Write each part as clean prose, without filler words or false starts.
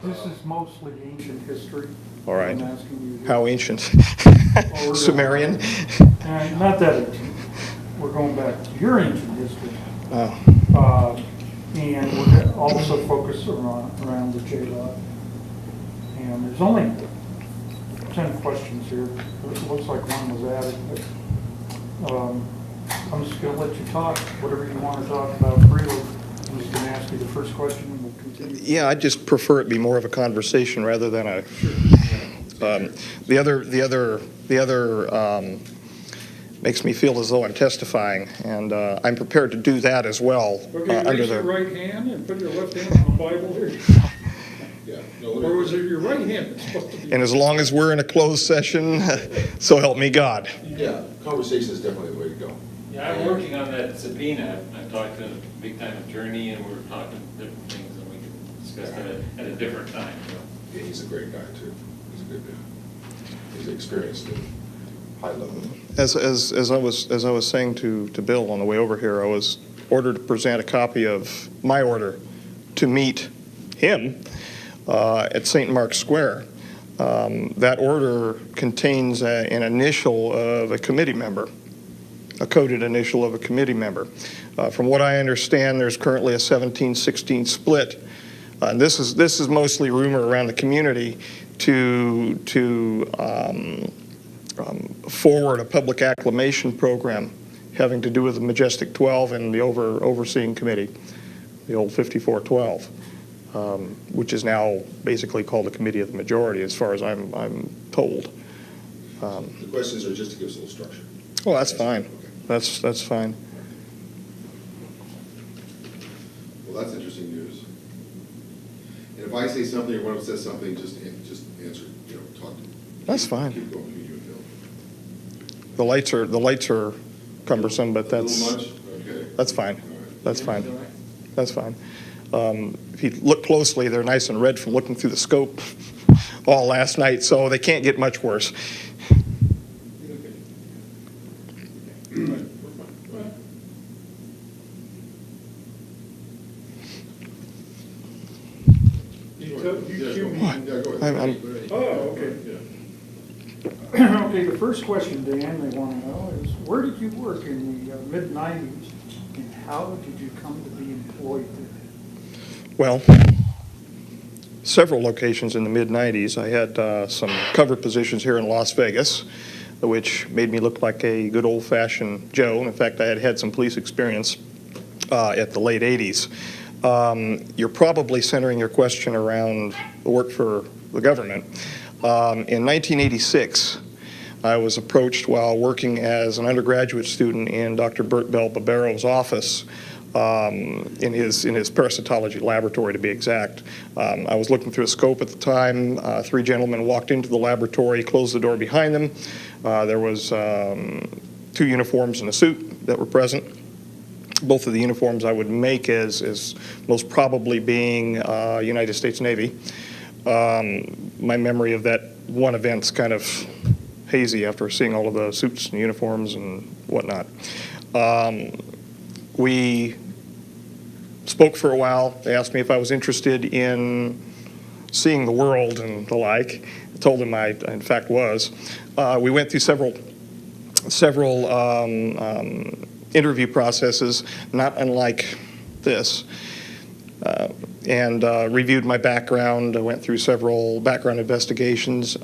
This is mostly ancient history. All right. I'm asking you. How ancient? Oh, Sumerian? Not that ancient. We're going back to your ancient history. Oh. And we're gonna also focus around the J-Log. And there's only 10 questions here. It looks like one was added, but I'm just going to let you talk, whatever you want to talk about freely. I'm just going to ask you the first question and we'll continue. Yeah, I just prefer it be more of a conversation rather than a. The other makes me feel as though I'm testifying, and I'm prepared to do that as well. Okay, raise your right hand and put your left hand on the Bible here. Yeah. Or was it your right hand that's supposed to be? And as long as we're in a closed session, so help me God. Yeah, conversation is definitely the way to go. Yeah, I'm working on that subpoena. I talked to a big-time attorney, and we're talking different things, and we can discuss that at a different time. Yeah, he's a great guy, too. He's a good guy. He's experienced at high level. As I was saying to Bill on the way over here, I was ordered to present a copy of my order to meet him at St. Mark's Square. That order contains an initial of a committee member, a coded initial of a committee member. From what I understand, there's currently a 17-16 split. And this is mostly rumor around the community to forward a public acclamation program having to do with the Majestic 12 and the overseeing committee, the old 5412. Which is now basically called the Committee of the Majority, as far as I'm told. The questions are just to give us a little structure. Well, that's fine. Okay. That's fine. Well, that's interesting news. And if I say something or one of us says something, just answer, talk to me. That's fine. Keep going between you and Bill. The lights are cumbersome, but A little much? Okay. that's fine. All right. That's fine. That's fine. If you look closely, they're nice and red from looking through the scope all last night, so they can't get much worse. Oh, okay. Okay, the first question, Dan, they want to know is, where did you work in the mid-90s, and how did you come to be employed there? Well, several locations in the mid-90s. I had some cover positions here in Las Vegas, which made me look like a good old-fashioned Joe. And in fact, I had had some police experience at the late 80s. You're probably centering your question around the work for the government. In 1986, I was approached while working as an undergraduate student in Dr. Bert Bell Barbero's office in his parasitology laboratory, to be exact. I was looking through a scope at the time. Three gentlemen walked into the laboratory, closed the door behind them. There was 2 uniforms and a suit that were present. Both of the uniforms I would make as most probably being United States Navy. My memory of that one event's kind of hazy after seeing all of the suits and uniforms and whatnot. We spoke for a while. They asked me if I was interested in seeing the world and the like. I told them I in fact was. We went through several interview processes, not unlike this, and reviewed my background. I went through several background investigations.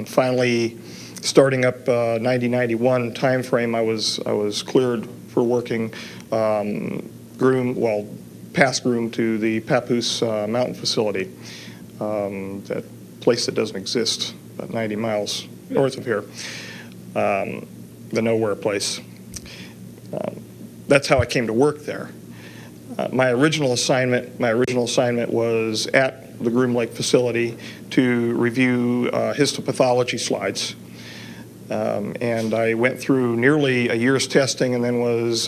Finally, starting up 90-91 time frame, I was cleared for working past Groom to the Papoose Mountain facility, that place that doesn't exist, about 90 miles north of here, the nowhere place. That's how I came to work there. My original assignment was at the Groom Lake facility to review histopathology slides. And I went through nearly a year's testing and then was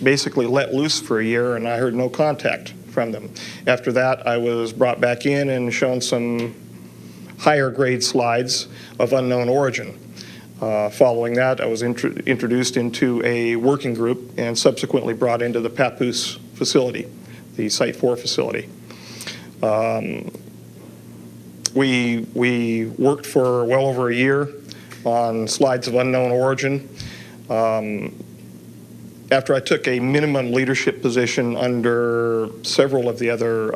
basically let loose for a year, and I heard no contact from them. After that, I was brought back in and shown some higher grade slides of unknown origin. Following that, I was introduced into a working group and subsequently brought into the Papoose facility, the Site 4 facility. We worked for well over a year on slides of unknown origin. After I took a minimum leadership position under several of the other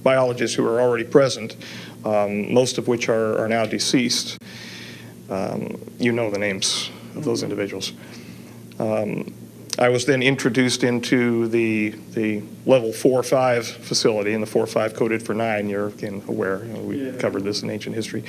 biologists who are already present, most of which are now deceased. You know the names of those individuals. I was then introduced into the level 4-5 facility, and the 4-5 coded for 9. You're again aware. We covered this in ancient history.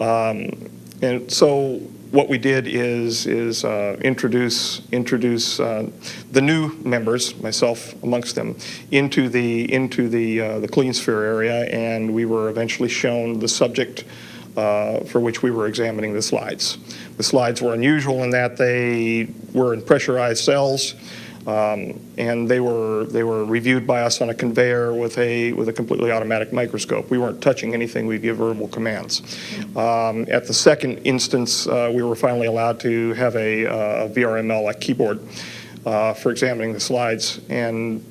And so what we did is introduce the new members, myself amongst them, into the clean sphere area, and we were eventually shown the subject for which we were examining the slides. The slides were unusual in that they were in pressurized cells, and they were reviewed by us on a conveyor with a completely automatic microscope. We weren't touching anything. We'd give verbal commands. At the second instance, we were finally allowed to have a VRML, a keyboard, for examining the slides, and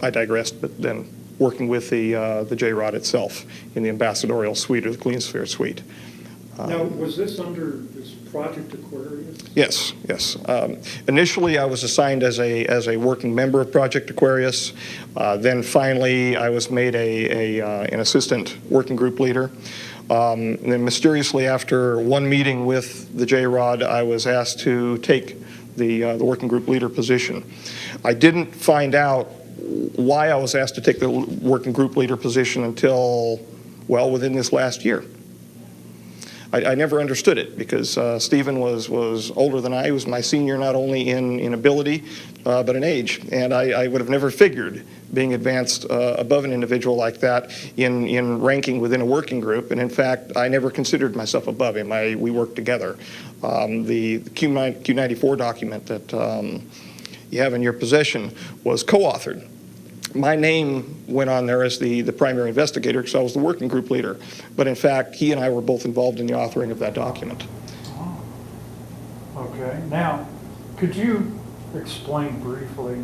I digressed, but then working with the J-Rod itself in the ambassadorial suite or the clean sphere suite. Now, was this under this Project Aquarius? Yes, yes. Initially, I was assigned as a working member of Project Aquarius. Then finally, I was made an assistant working group leader. And then mysteriously, after one meeting with the J-Rod, I was asked to take the working group leader position. I didn't find out why I was asked to take the working group leader position until, well, within this last year. I never understood it because Stephen was older than I. He was my senior not only in ability but in age, and I would have never figured being advanced above an individual like that in ranking within a working group. And in fact, I never considered myself above him. We worked together. The Q94 document that you have in your possession was co-authored. My name went on there as the primary investigator because I was the working group leader. But in fact, he and I were both involved in the authoring of that document. Oh. Okay. Now, could you explain briefly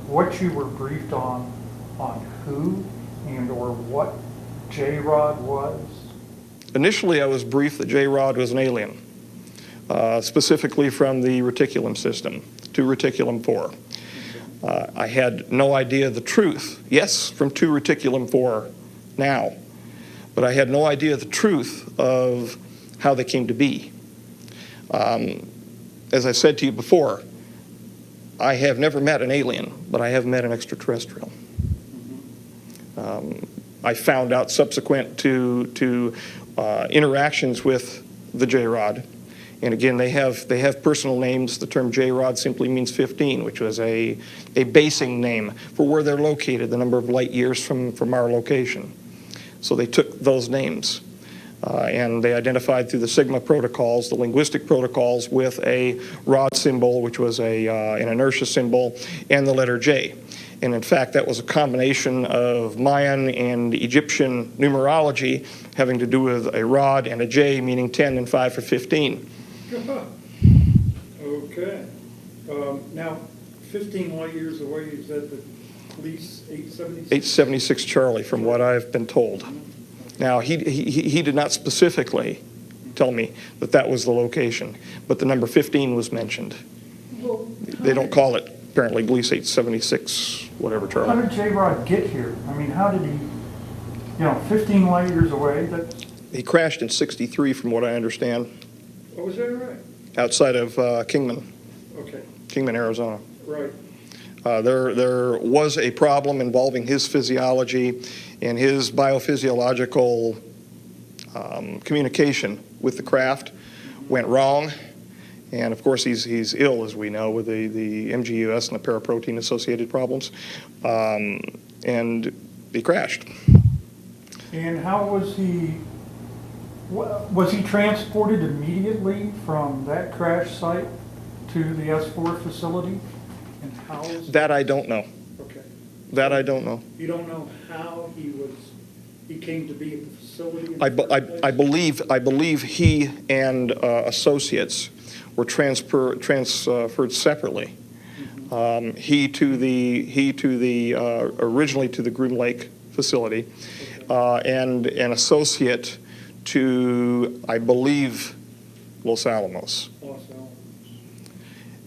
what you were briefed on who and or what J-Rod was? Initially, I was briefed that J-Rod was an alien, specifically from the reticulum system, to reticulum 4. I had no idea the truth. Yes, from 2 reticulum 4 now, but I had no idea the truth of how they came to be. As I said to you before, I have never met an alien, but I have met an extraterrestrial. I found out subsequent to interactions with the J-Rod. And again, they have personal names. The term J-Rod simply means 15, which was a basing name for where they're located, the number of light years from our location. So they took those names. And they identified through the Sigma protocols, the linguistic protocols, with a rod symbol, which was an inertia symbol, and the letter J. And in fact, that was a combination of Mayan and Egyptian numerology having to do with a rod and a J, meaning 10 and 5 for 15. Okay. Now, 15 light years away, is that the police 876? 876 Charlie, from what I've been told. Now, he did not specifically tell me that that was the location, but the number 15 was mentioned. Well, They don't call it, apparently, Gliese 876, whatever, Charlie. how did J-Rod get here? I mean, how did he, 15 light years away? He crashed in 63, from what I understand, Oh, was that right? outside of Kingman, Okay, Arizona. right. There was a problem involving his physiology and his biophysiological communication with the craft went wrong. And of course, he's ill, as we know, with the MGUS and the paraprotein associated problems. And he crashed. And how was he? Was he transported immediately from that crash site to the S4 facility? And how was That I don't know. Okay. That I don't know. You don't know how he came to be at the facility? in I the first place? believe he and associates were transferred separately. He to the originally to the Groom Lake facility, and an associate to, I believe, Los Alamos. Los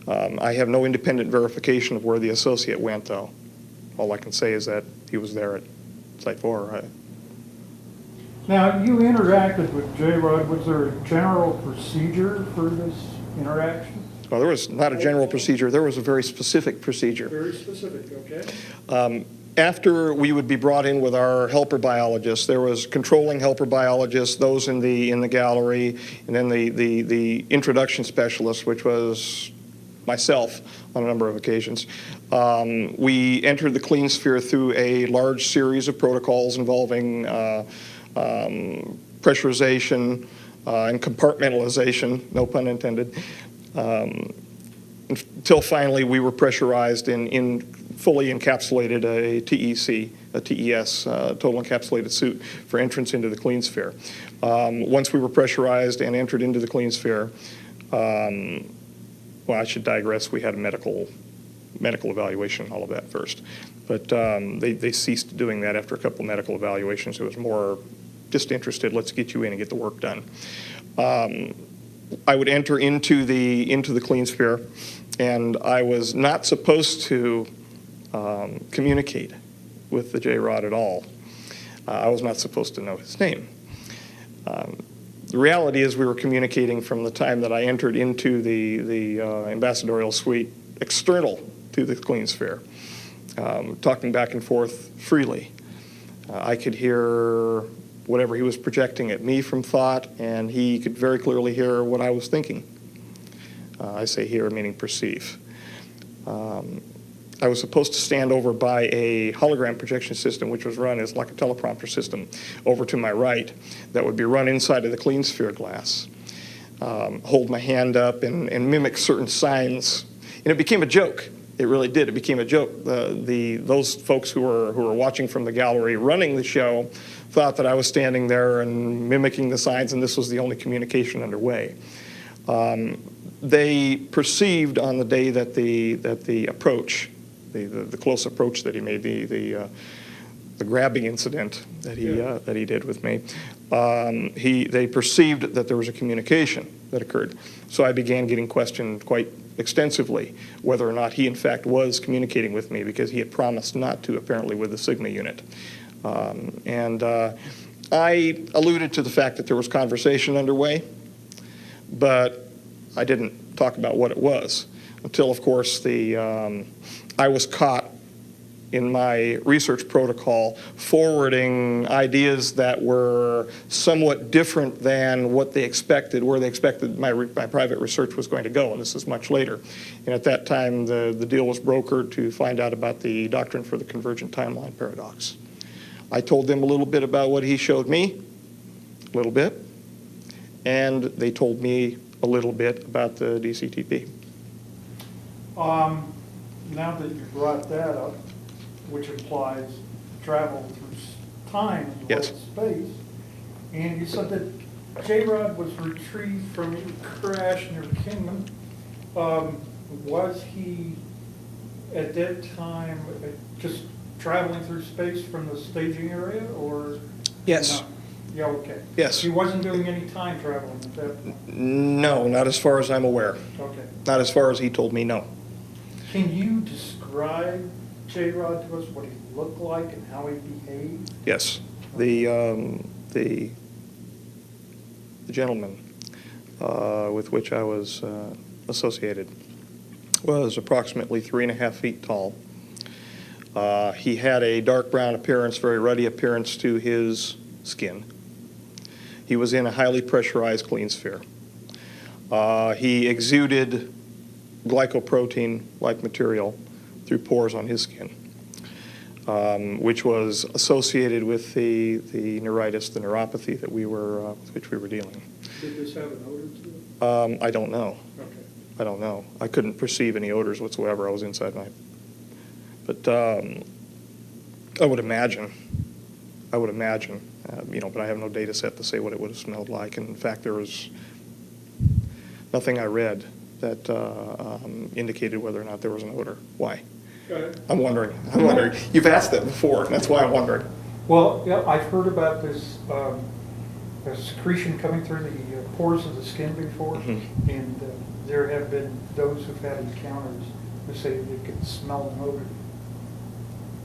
Alamos. I have no independent verification of where the associate went, though. All I can say is that he was there at Site 4. Now, you interacted with J-Rod. Was there a general procedure for this interaction? Well, there was not a general procedure. There was a very specific procedure. Very specific, okay. After we would be brought in with our helper biologists, there was controlling helper biologists, those in the gallery, and then the introduction specialist, which was myself on a number of occasions. We entered the clean sphere through a large series of protocols involving pressurization and compartmentalization, no pun intended, until finally we were pressurized in fully encapsulated a TEC, a TES, total encapsulated suit for entrance into the clean sphere. Once we were pressurized and entered into the clean sphere, well, I should digress. We had a medical evaluation, all of that first. But they ceased doing that after a couple medical evaluations. It was more just interested, let's get you in and get the work done. I would enter into the clean sphere, and I was not supposed to communicate with the J-Rod at all. I was not supposed to know his name. The reality is we were communicating from the time that I entered into the ambassadorial suite external to the clean sphere, talking back and forth freely. I could hear whatever he was projecting at me from thought, and he could very clearly hear what I was thinking. I say hear, meaning perceive. I was supposed to stand over by a hologram projection system, which was run as like a teleprompter system, over to my right, that would be run inside of the clean sphere glass. Hold my hand up and mimic certain signs. And it became a joke. It really did. It became a joke. Those folks who were watching from the gallery running the show thought that I was standing there and mimicking the signs, and this was the only communication underway. They perceived on the day that the approach, the close approach that he made, the grabbing incident that he did with me, they perceived that there was a communication that occurred. So I began getting questioned quite extensively whether or not he in fact was communicating with me, because he had promised not to, apparently, with the Sigma unit. I alluded to the fact that there was conversation underway, but I didn't talk about what it was until, of course, I was caught in my research protocol forwarding ideas that were somewhat different than what they expected, where they expected my private research was going to go, and this is much later. And at that time, the deal was brokered to find out about the doctrine for the convergent timeline paradox. I told them a little bit about what he showed me, a little bit, and they told me a little bit about the DCTP. Now that you brought that up, which implies travel through time as well Yes. as space, and you said that J-Rod was retrieved from your crash near Kingman. Was he at that time just traveling through space from the staging area, or? Yes. No? Yeah, okay. Yes. He wasn't doing any time traveling at that point? No, not as far as I'm aware. Okay. Not as far as he told me, no. Can you describe J-Rod to us, what he looked like and how he behaved? Yes. The gentleman with which I was associated was approximately 3.5 feet tall. He had a dark brown appearance, very ruddy appearance to his skin. He was in a highly pressurized clean sphere. He exuded glycoprotein-like material through pores on his skin, which was associated with the neuritis, the neuropathy that with which we were dealing. Did this have an odor to it? I don't know. Okay. I don't know. I couldn't perceive any odors whatsoever. I was inside my... But I would imagine, but I have no data set to say what it would have smelled like. And in fact, there was nothing I read that indicated whether or not there was an odor. Why? I'm wondering. You've asked that before, and that's why I'm wondering. Well, yeah, I've heard about this secretion coming through the pores of the skin before, Mm-hmm. and there have been those who've had encounters who say they can smell an odor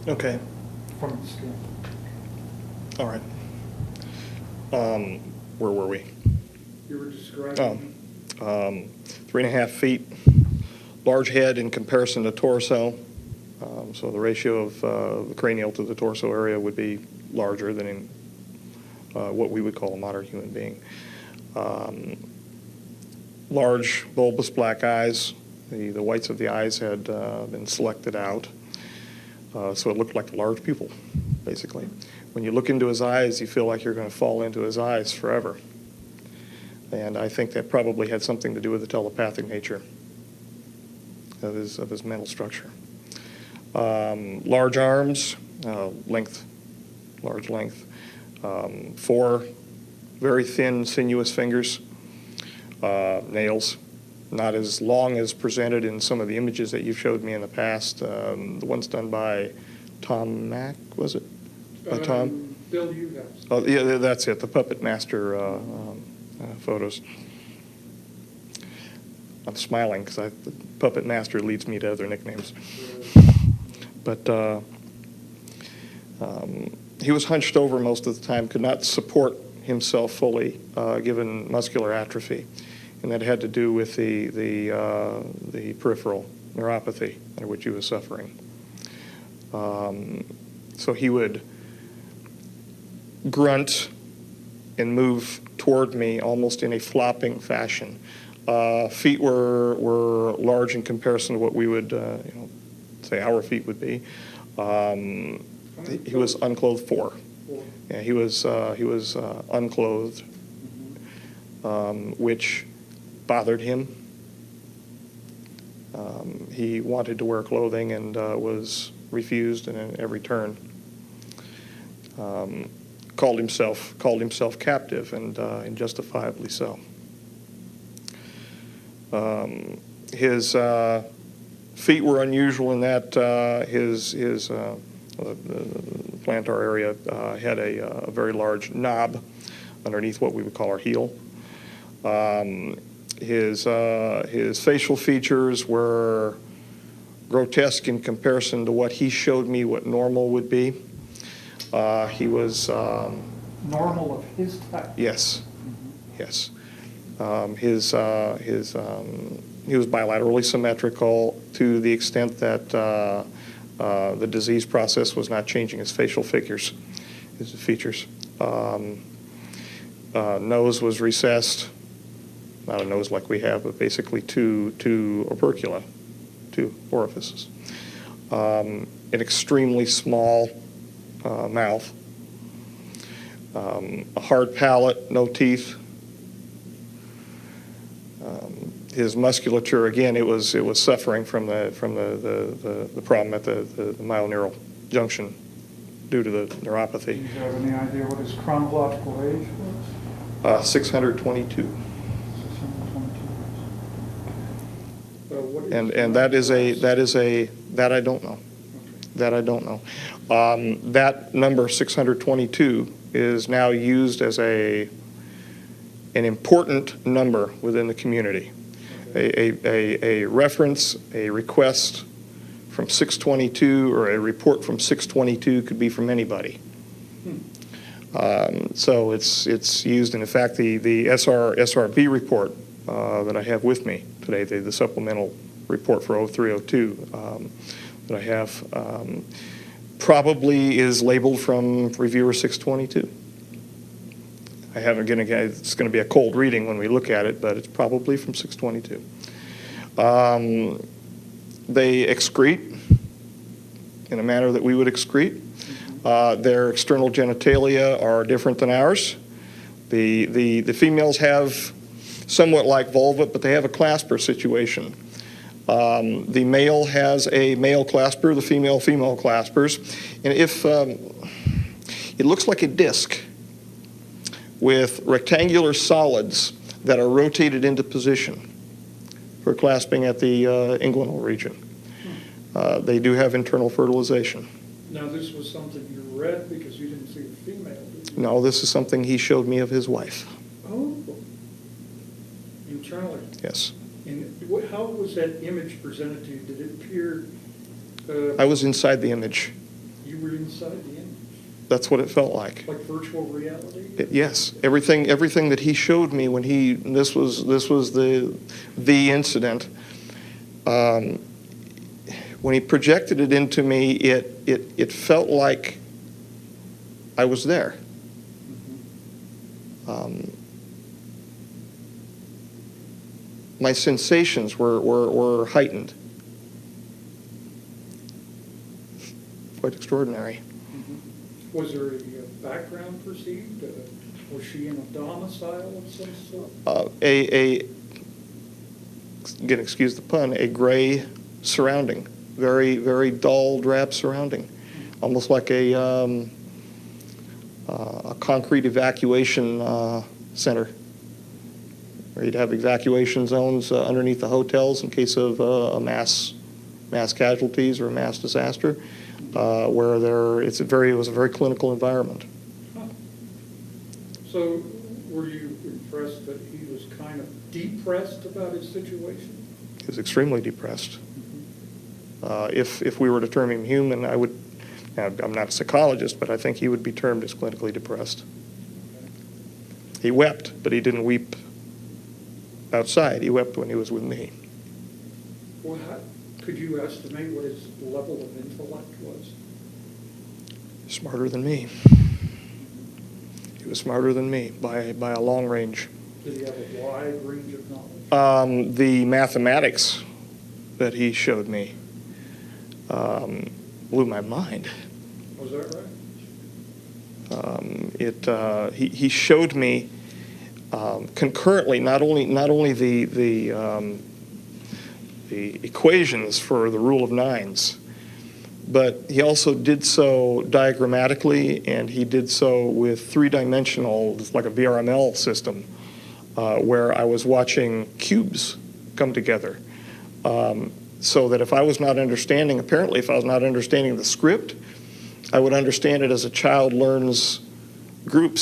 Okay. from the skin. All right. Where were we? You were describing. 3.5 feet, large head in comparison to torso. So the ratio of the cranial to the torso area would be larger than in what we would call a modern human being. Large, bulbous black eyes. The whites of the eyes had been selected out. So it looked like a large pupil, basically. When you look into his eyes, you feel like you're going to fall into his eyes forever. And I think that probably had something to do with the telepathic nature of his mental structure. Large arms, large length. 4 very thin, sinuous fingers. Nails, not as long as presented in some of the images that you've showed me in the past. The ones done by Tom Mack, was it? By Tom? Bill U.F.O. Oh, yeah, that's it, the Puppet Master photos. I'm smiling because the Puppet Master leads me to other nicknames. But he was hunched over most of the time, could not support himself fully, given muscular atrophy. And that had to do with the peripheral neuropathy under which he was suffering. So he would grunt and move toward me almost in a flopping fashion. Feet were large in comparison to what we would, say our feet would be. He was unclothed 4. Yeah, he was unclothed, which bothered him. He wanted to wear clothing and was refused in every turn. Called himself captive, and justifiably so. His feet were unusual in that his the plantar area had a very large knob underneath what we would call our heel. His facial features were grotesque in comparison to what he showed me what normal would be. He was Normal of his type. yes, yes. He was bilaterally symmetrical to the extent that the disease process was not changing his facial figures, his features. Nose was recessed, not a nose like we have, but basically two opercula, 2 orifices. An extremely small mouth, a hard palate, no teeth. His musculature, again, it was suffering from the problem at the myoneural junction due to the neuropathy. Do you have any idea what his chronological age was? 622. 622. And that I don't know. That I don't know. That number 622 is now used as an important number within the community. A reference, a request from 622 or a report from 622 could be from anybody. So it's used, and in fact the SRB report that I have with me today, the supplemental report for 0302 that I have, probably is labeled from reviewer 622. I haven't, again, it's going to be a cold reading when we look at it, but it's probably from 622. They excrete in a manner that we would excrete. Their external genitalia are different than ours. The females have somewhat like vulva, but they have a clasper situation. The male has a male clasper, the female claspers. And if it looks like a disc with rectangular solids that are rotated into position. for clasping at the inguinal region. They do have internal fertilization. Now, this was something you read because you didn't see a female, did you? No, this is something he showed me of his wife. Oh, internally. Yes. And how was that image presented to you? Did it appear? I was inside the image. You were inside the image, That's what it felt like. like virtual reality. Yes, everything that he showed me when this was the incident. When he projected it into me, it felt like I was there. My sensations were heightened. Quite extraordinary. Was there a background perceived? Was she in a domicile of some sort? Again, excuse the pun, a gray surrounding, very, very dull, drab surrounding, almost like a concrete evacuation center, where you'd have evacuation zones underneath the hotels in case of a mass casualties or a mass disaster, where it was a very clinical environment. Huh. So were you impressed that he was kind of depressed about his situation? He was extremely depressed. If we were to term him human, now, I'm not a psychologist, but I think he would be termed as clinically depressed. He wept, but he didn't weep outside. He wept when he was with me. Well, could you estimate what his level of intellect was? Smarter than me. He was smarter than me by a long range. Did he have a wide range of knowledge? The mathematics that he showed me blew my mind. Was that right? He showed me concurrently not only the equations for the rule of nines, but he also did so diagrammatically, and he did so with three-dimensional, like a VRML system, where I was watching cubes come together. So that if I was not understanding the script, I would understand it as a child learns group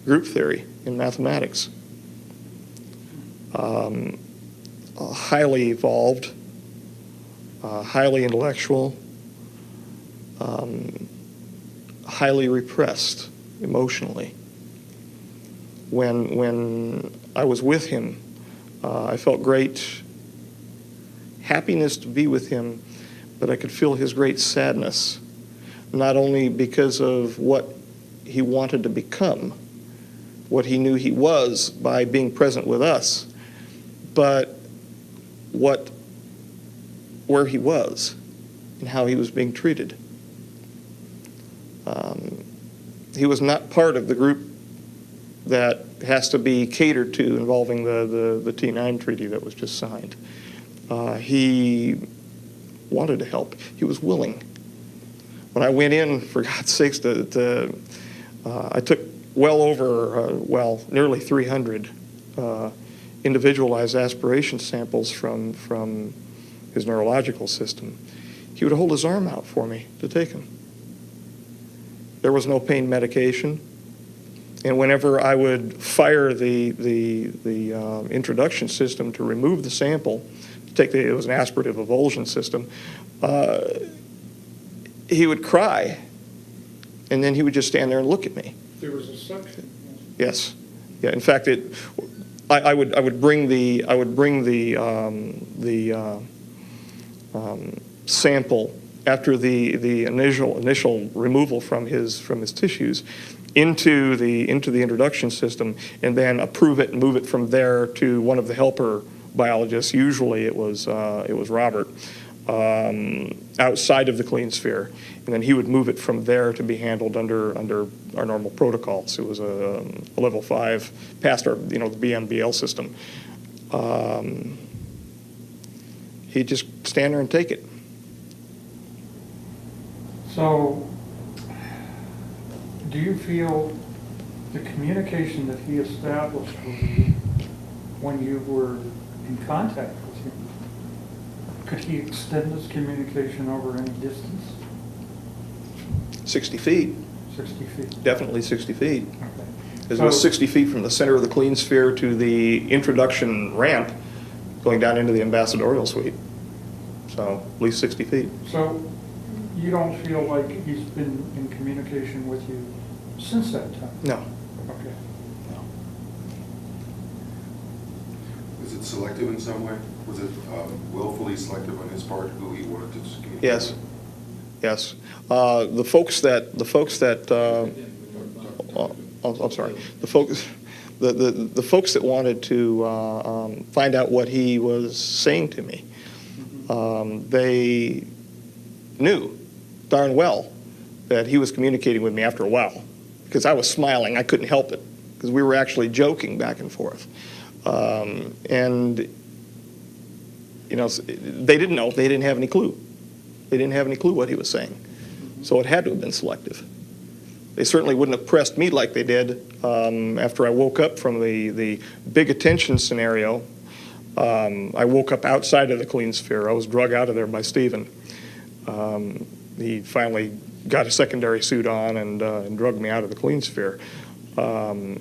theory in mathematics. Highly evolved, highly intellectual, highly repressed emotionally. When I was with him, I felt great happiness to be with him, but I could feel his great sadness, not only because of what he wanted to become, what he knew he was by being present with us, but where he was and how he was being treated. He was not part of the group that has to be catered to involving the T9 treaty that was just signed. He wanted to help. He was willing. When I went in, for God's sakes, I took nearly 300 individualized aspiration samples from his neurological system. He would hold his arm out for me to take them. There was no pain medication. And whenever I would fire the introduction system to remove the sample, it was an aspirative avulsion system, he would cry, and then he would just stand there and look at me. There was a suction. Yes. Yeah. In fact, I would bring the sample after the initial removal from his tissues into the introduction system, and then approve it and move it from there to one of the helper biologists. Usually it was Robert, outside of the clean sphere, and then he would move it from there to be handled under our normal protocols. It was a level 5 past our the BMBL system. He'd just stand there and take it. So, do you feel the communication that he established with you when you were in contact with you, could he extend this communication over any distance? 60 feet, 60 feet? definitely 60 feet. Okay. Because it was So- 60 feet from the center of the clean sphere to the introduction ramp going down into the ambassadorial suite. So at least 60 feet. So you don't feel like he's been in communication with you since that time? No. Okay. Is it selective in some way? Was it willfully selective on his part who he wanted to communicate? Yes. Yes. The folks that I'm sorry. The folks that wanted to find out what he was saying to me, they knew darn well that he was communicating with me after a while, because I was smiling. I couldn't help it, because we were actually joking back and forth. And, you know, they didn't know. They didn't have any clue. They didn't have any clue what he was saying. So it had to have been selective. They certainly wouldn't have pressed me like they did after I woke up from the big attention scenario. I woke up outside of the clean sphere. I was drug out of there by Stephen. He finally got a secondary suit on and drugged me out of the clean sphere. No,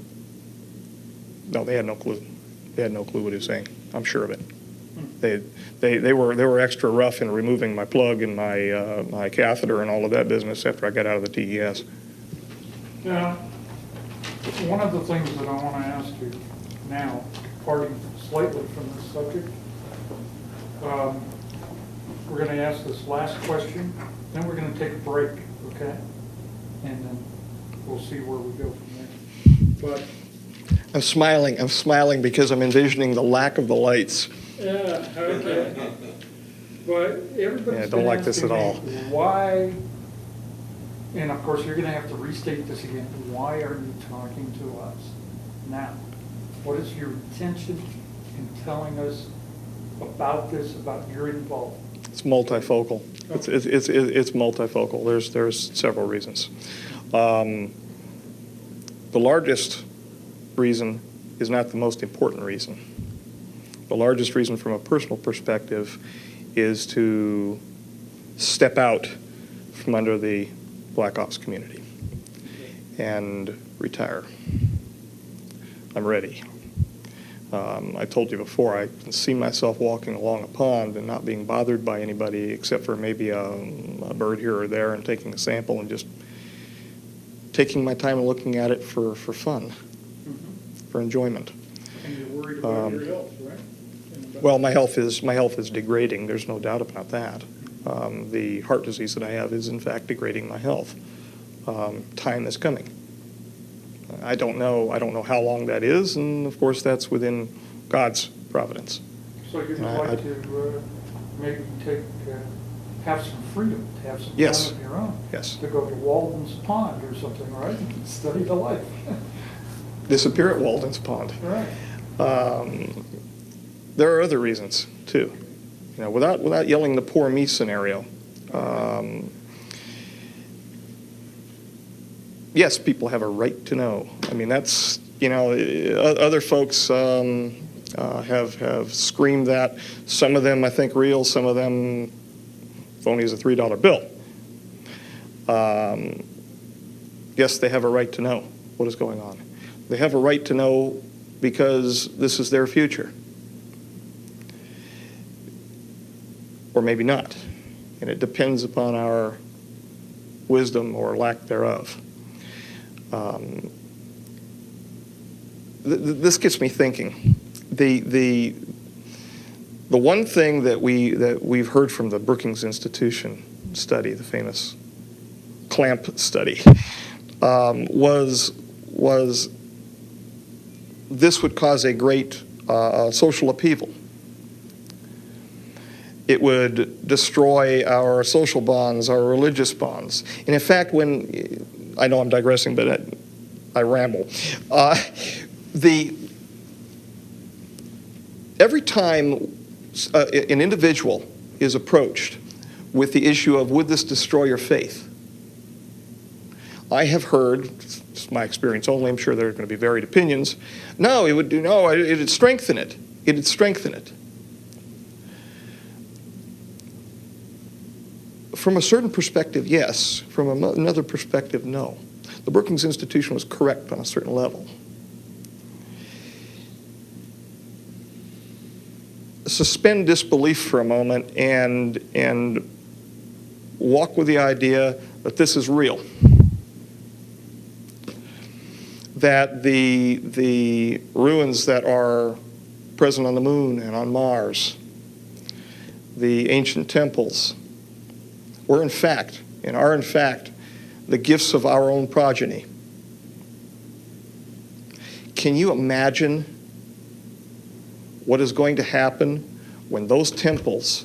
they had no clue. They had no clue what he was saying. I'm sure of it. They were extra rough in removing my plug and my catheter and all of that business after I got out of the TES. Now, one of the things that I want to ask you now, departing slightly from this subject, we're going to ask this last question, then we're going to take a break, okay? And then we'll see where we go from there. But I'm smiling because I'm envisioning the lack of the lights. yeah, okay. But everybody's Yeah, don't like this at all. Why, and of course, you're going to have to restate this again. Why are you talking to us now? What is your intention in telling us about this, about your involvement? It's multifocal. It's multifocal. There's several reasons. The largest reason is not the most important reason. The largest reason from a personal perspective is to step out from under the Black Ops community and retire. I'm ready. I told you before, I can see myself walking along a pond and not being bothered by anybody except for maybe a bird here or there, and taking a sample and just taking my time and looking at it for fun, for enjoyment. And you're worried about your health, right? Well, my health is degrading. There's no doubt about that. The heart disease that I have is in fact degrading my health. Time is coming. I don't know how long that is, and of course that's within God's providence. So you'd like to maybe have some freedom, to have some Yes. time of your own? Yes. To go to Walden's Pond or something, right? And study the life. Disappear at Walden's Pond. Right. There are other reasons too. You know, without yelling the poor me scenario. Yes, people have a right to know. I mean, that's, you know, other folks have screamed that. Some of them, I think, real. Some of them phony as a $3 bill. Yes, they have a right to know what is going on. They have a right to know because this is their future. Or maybe not. And it depends upon our wisdom or lack thereof. This gets me thinking. The one thing that we've heard from the Brookings Institution study, the famous clamp study, was this would cause a great social upheaval. It would destroy our social bonds, our religious bonds. And in fact, I know I'm digressing, but I ramble. Every time an individual is approached with the issue of, would this destroy your faith? I have heard, it's my experience only, I'm sure there are going to be varied opinions, no, it would strengthen it. it'd strengthen it. From a certain perspective, yes. From another perspective, no. The Brookings Institution was correct on a certain level. Suspend disbelief for a moment and walk with the idea that this is real. That the ruins that are present on the moon and on Mars, the ancient temples, were in fact, and are in fact, the gifts of our own progeny. Can you imagine what is going to happen when those temples,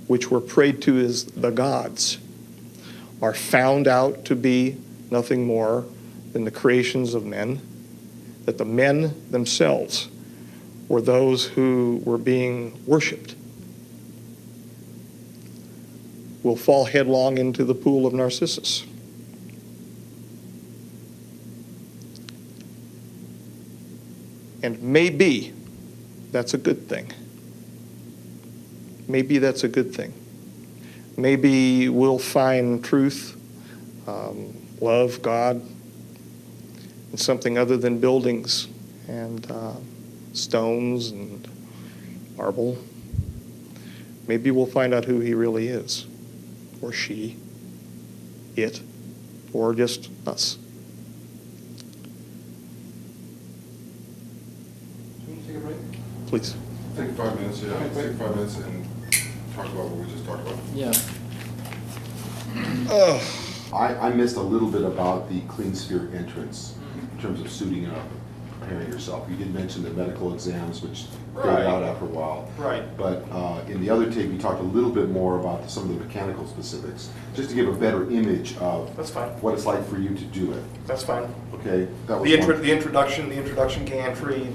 which were prayed to as the gods, are found out to be nothing more than the creations of men, that the men themselves were those who were being worshipped? Will fall headlong into the pool of Narcissus. And maybe that's a good thing. Maybe that's a good thing. Maybe we'll find truth, love, God, in something other than buildings and stones and marble. Maybe we'll find out who he really is. Or she, it, or just us. Do you want to take a break? Please. Take 5 minutes, yeah, Okay, take 5 minutes and talk about what we just talked about. Yeah. I missed a little bit about the clean sphere entrance in terms of suiting up, preparing yourself. You did mention the medical exams, which fade Right. out after a while. Right. But in the other tape, you talked a little bit more about some of the mechanical specifics, just to give a better image of That's fine. what it's like for you to do it. That's fine. Okay, that was The one. introduction gantry,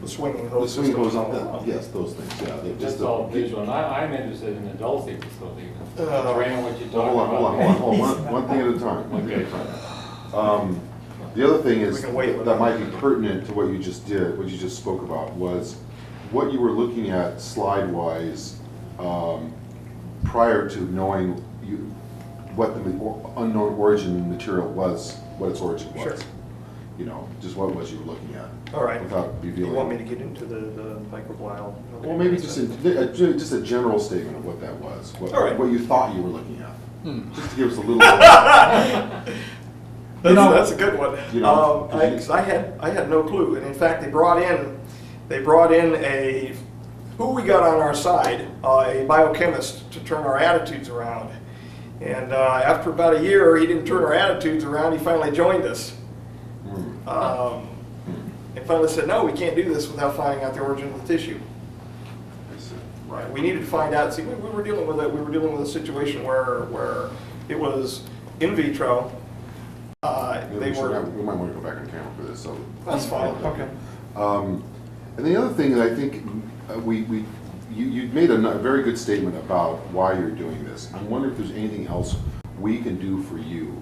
the swinging The hose swing system. goes up. Yes, those things. Yeah. That's all visual, and I'm interested in the Dulce facility. Uh, Train what you're talking Hold on, about. hold on. One thing at a time. One thing at a Okay. time. The other thing is, We can wait with that that. might be pertinent to what you just did, what you just spoke about, was what you were looking at slide-wise prior to knowing what the unknown origin material was, what its origin was. Sure. You know, just what it was you were looking at. All right. Without You revealing. want me to get into the microbial? Well, maybe just a general statement of what that was, All right. what you thought you were looking at. Just to give us a little. That's a good one. You know, 'Cause I had no clue, and in fact, they brought in who we got on our side, a biochemist to turn our attitudes around. And after about a year, he didn't turn our attitudes around. He finally joined us. And finally said, no, we can't do this without finding out the origin of the tissue. Right. We needed to find out. See, we were dealing with it. We were dealing with a situation where it was in vitro. They were. We might want to go back on camera for this. So That's fine. Okay. And the other thing that I think you made a very good statement about why you're doing this. I wonder if there's anything else we can do for you,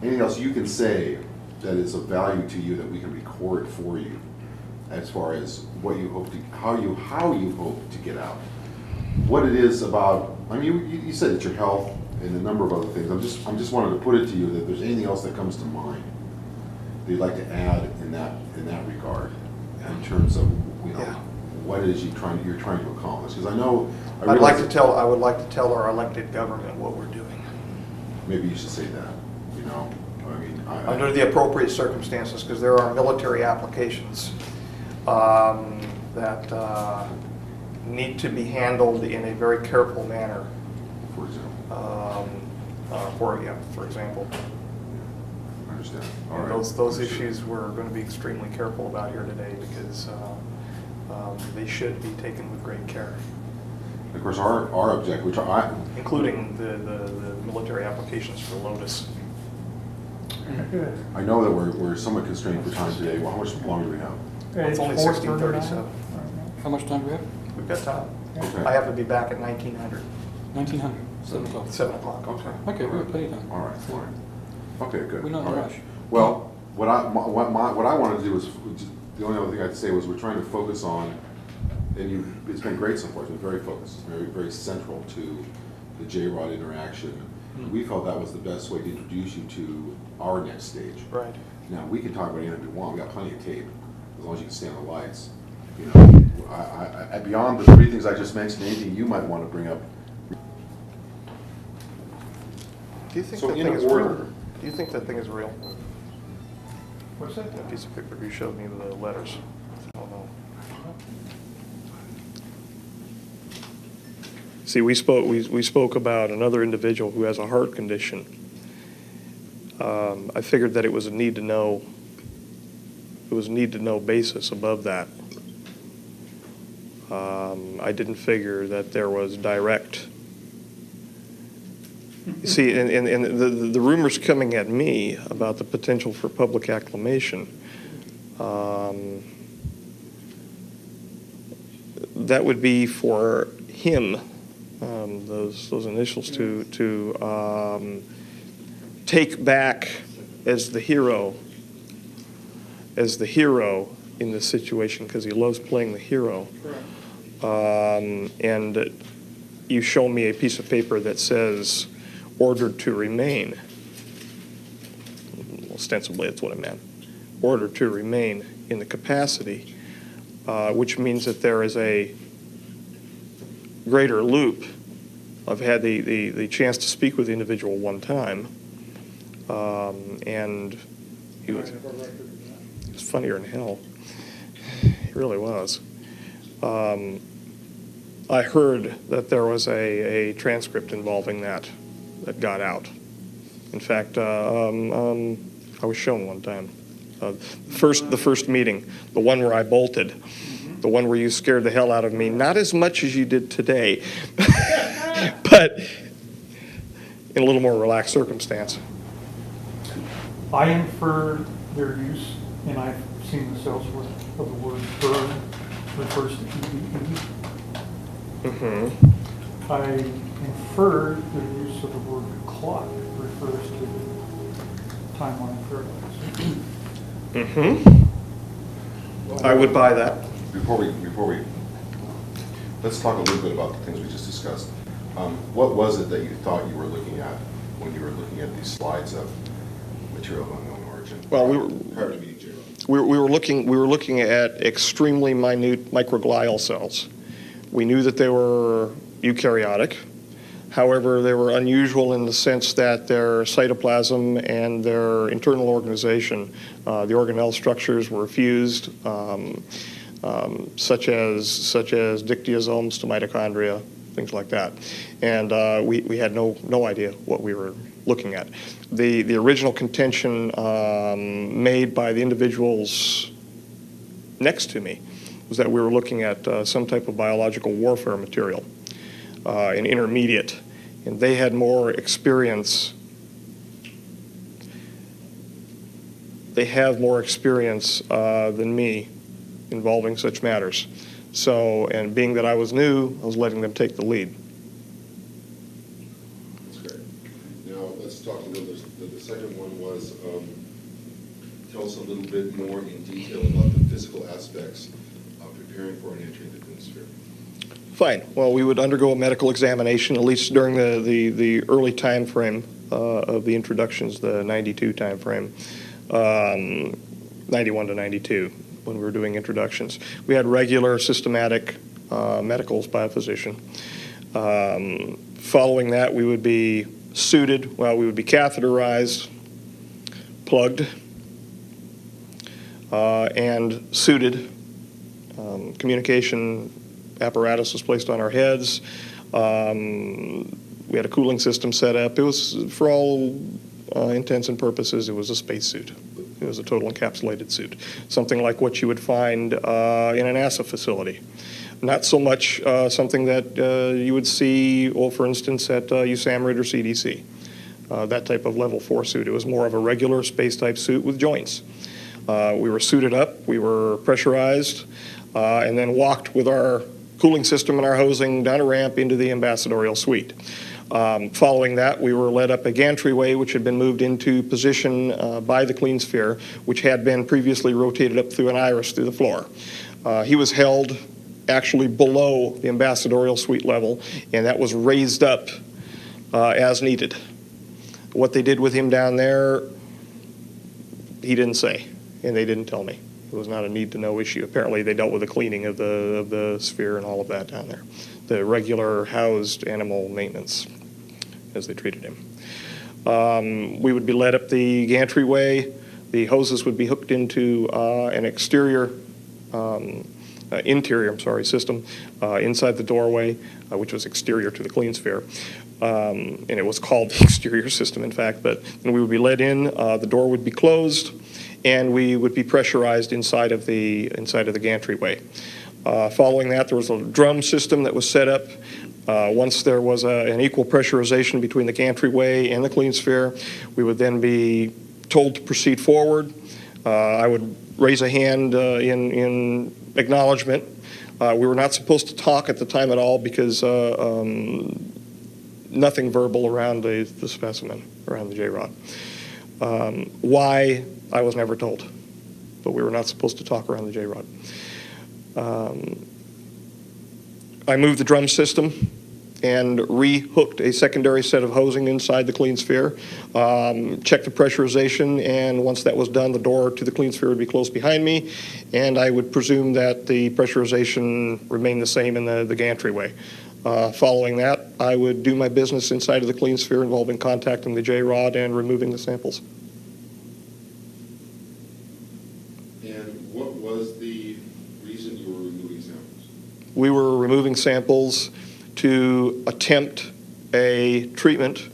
anything else you can say that is of value to you that we can record for you, as far as what you hope to, how you hope to get out, what it is about. I mean, you said it's your health and a number of other things. I'm just wanted to put it to you that if there's anything else that comes to mind that you'd like to add in that regard, in terms of what it is you're trying to accomplish. Because I would like to tell our elected government what we're doing. Maybe you should say that. You know, I mean, under the appropriate circumstances, because there are military applications that need to be handled in a very careful manner. For example. I understand. All right. Those issues we're going to be extremely careful about here today, because they should be taken with great care. Of course, our objective, which including the military applications for Lotus. I know that we're somewhat constrained for time today. Well, how much longer do we have? It's only 16:37. How much time do we have? We've got time. Okay. I have to be back at 1900. 1900, 7 o'clock. 7 o'clock. Okay. Okay, we have plenty of time. All right, fine. Okay, good. We're not in All a right. rush. Well, what I wanted to do is the only other thing I'd say was we're trying to focus on, and it's been great so far, it's been very focused, it's very, very central to the J-Rod interaction. We felt that was the best way to introduce you to our next stage. Right. Now, we can talk about anything we want, we got plenty of tape, as long as you can stand the lights. You know, I beyond the three things I just mentioned, anything you might want to bring up. Do you think So that in thing is order. real? Do you think that thing is real? What's that? That piece of paper you showed me with the letters. I don't know. See, we spoke about another individual who has a heart condition. I figured that it was a need to know. It was a need to know basis above that. I didn't figure that there was direct. You see, and the rumors coming at me about the potential for public acclamation, that would be for him, those initials to take back as the hero in this situation, because he loves playing the hero. And you show me a piece of paper that says ordered to remain. Ostensibly, that's what I meant. Ordered to remain in the capacity, which means that there is a greater loop. I've had the chance to speak with the individual one time, and he was funnier than hell. He really was. I heard that there was a transcript involving that got out. In fact, I was shown one time. The first meeting, the one where I bolted, the one where you scared the hell out of me, not as much as you did today, but in a little more relaxed circumstance. I inferred their use, and I've seen this elsewhere, of the word bird refers to EVE. Mm-hmm. I inferred the use of the word clock refers to timeline paradox. Mm-hmm. I would buy that. Before we, let's talk a little bit about the things we just discussed. What was it that you thought you were looking at when you were looking at these slides of material of unknown origin? Well, prior to meeting J-Rod. we were looking at extremely minute microglial cells. We knew that they were eukaryotic. However, they were unusual in the sense that their cytoplasm and their internal organization, the organelle structures were fused, such as dictyosomes to mitochondria, things like that. And we had no idea what we were looking at. The original contention made by the individuals next to me was that we were looking at some type of biological warfare material, an intermediate, and they had more experience. They have more experience than me involving such matters. So, and being that I was new, I was letting them take the lead. That's great. Now, let's talk a little bit. The second one was, tell us a little bit more in detail about the physical aspects of preparing for an entry into the sphere. Fine. Well, we would undergo a medical examination, at least during the early time frame of the introductions, the 92 time frame, 91 to 92, when we were doing introductions. We had regular systematic medicals by a physician. Following that, we would be suited, well, we would be catheterized, plugged, and suited. Communication apparatus was placed on our heads. We had a cooling system set up. It was, for all intents and purposes, it was a spacesuit. It was a total encapsulated suit, something like what you would find in a NASA facility. Not so much something that you would see, well, for instance, at USAMRIID or CDC, that type of level 4 suit. It was more of a regular space-type suit with joints. We were suited up, we were pressurized, and then walked with our cooling system and our hosing down a ramp into the ambassadorial suite. Following that, we were led up a gantry-way, which had been moved into position by the clean sphere, which had been previously rotated up through an iris through the floor. He was held actually below the ambassadorial suite level, and that was raised up as needed. What they did with him down there, he didn't say, and they didn't tell me. It was not a need-to-know issue. Apparently, they dealt with the cleaning of the sphere and all of that down there. The regular housed animal maintenance, as they treated him. We would be led up the gantry-way. The hoses would be hooked into an interior system inside the doorway, which was exterior to the clean sphere. And it was called the exterior system, in fact. But then we would be led in. The door would be closed, and we would be pressurized inside of the gantry-way. Following that, there was a drum system that was set up. Once there was an equal pressurization between the gantry-way and the clean sphere, we would then be told to proceed forward. I would raise a hand in acknowledgement. We were not supposed to talk at the time at all because nothing verbal around the specimen, around the J-rod. Why, I was never told, but we were not supposed to talk around the J-rod. I moved the drum system and re-hooked a secondary set of hosing inside the clean sphere, checked the pressurization, and once that was done, the door to the clean sphere would be closed behind me, and I would presume that the pressurization remained the same in the gantry-way. Following that, I would do my business inside of the clean sphere involving contacting the J-rod and removing the samples. And what was the reason you were removing samples? We were removing samples to attempt a treatment,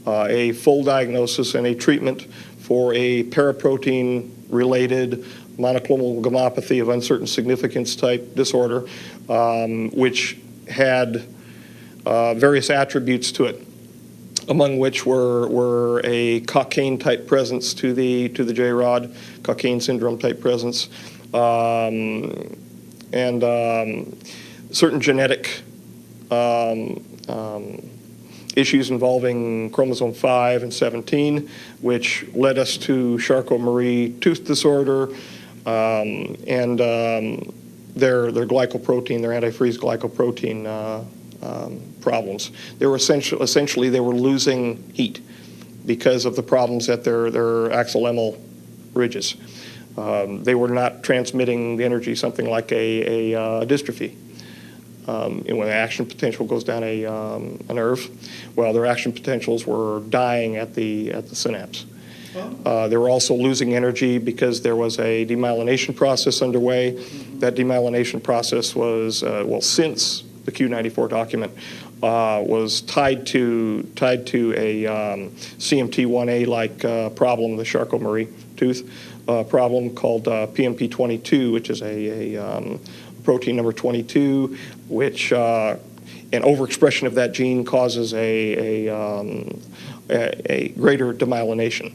a full diagnosis and a treatment for a paraprotein-related monoclonal gammopathy of uncertain significance type disorder, which had various attributes to it, among which were a cocaine type presence to the J-rod, cocaine syndrome type presence, and certain genetic issues involving chromosome 5 and 17, which led us to Charcot-Marie tooth disorder, and their glycoprotein, their antifreeze glycoprotein problems. They were essentially they were losing heat because of the problems at their axonal ridges. They were not transmitting the energy, something like a dystrophy. And when the action potential goes down a nerve, well, their action potentials were dying at the synapse. They were also losing energy because there was a demyelination process underway. That demyelination process was, since the Q94 document, was tied to a CMT1A-like problem, the Charcot-Marie tooth problem called PMP22, which is a protein number 22, which an overexpression of that gene causes a greater demyelination.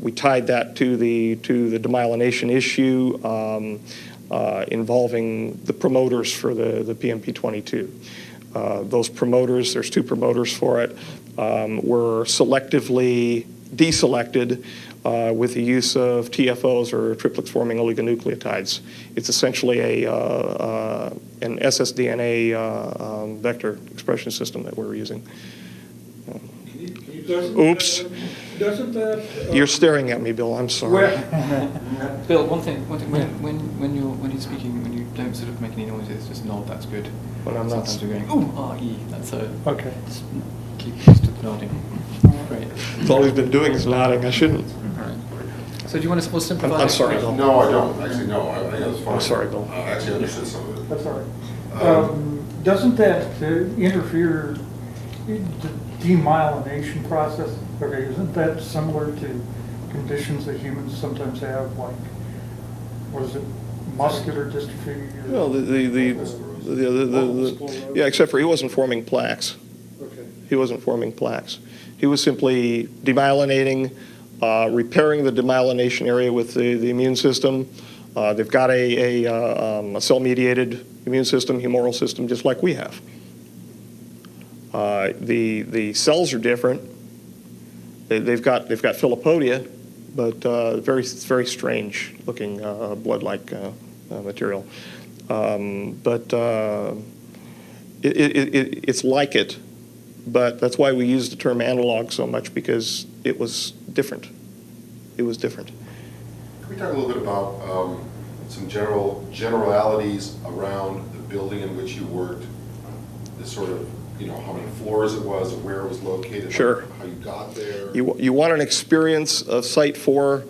We tied that to the demyelination issue involving the promoters for the PMP22. Those promoters, there's two promoters for it, were selectively deselected with the use of TFOs, or triplex-forming oligonucleotides. It's essentially an ssDNA vector expression system that we're using. Oops. Doesn't that... You're staring at me, Bill. I'm sorry. Bill, one thing. When you're speaking, when you don't sort of make any noises, just nod. That's good. When I'm not. Sometimes you're going, ooh, ah-ee. That's a. Okay. Just keep used to nodding. Great. That's all he's been doing is nodding. I shouldn't. All right. So do you want to simplify? I'm sorry, Bill. No, I don't. Actually, no. I think that's fine. I'm sorry, Bill. I actually understood some of it. That's all right. Doesn't that interfere in the demyelination process? Okay, isn't that similar to conditions that humans sometimes have, like, what is it, muscular dystrophy? Well, yeah, except for he wasn't forming plaques. Okay. He wasn't forming plaques. He was simply demyelinating, repairing the demyelination area with the immune system. They've got a cell-mediated immune system, humoral system, just like we have. The cells are different. They've got Philopodia, but very strange looking blood-like material. It's like it, but that's why we use the term analog so much, because it was different. It was different. Can we talk a little bit about some generalities around the building in which you worked? The sort of, how many floors it was, or where it was located, Sure. how you got there? You want an experience of Site 4,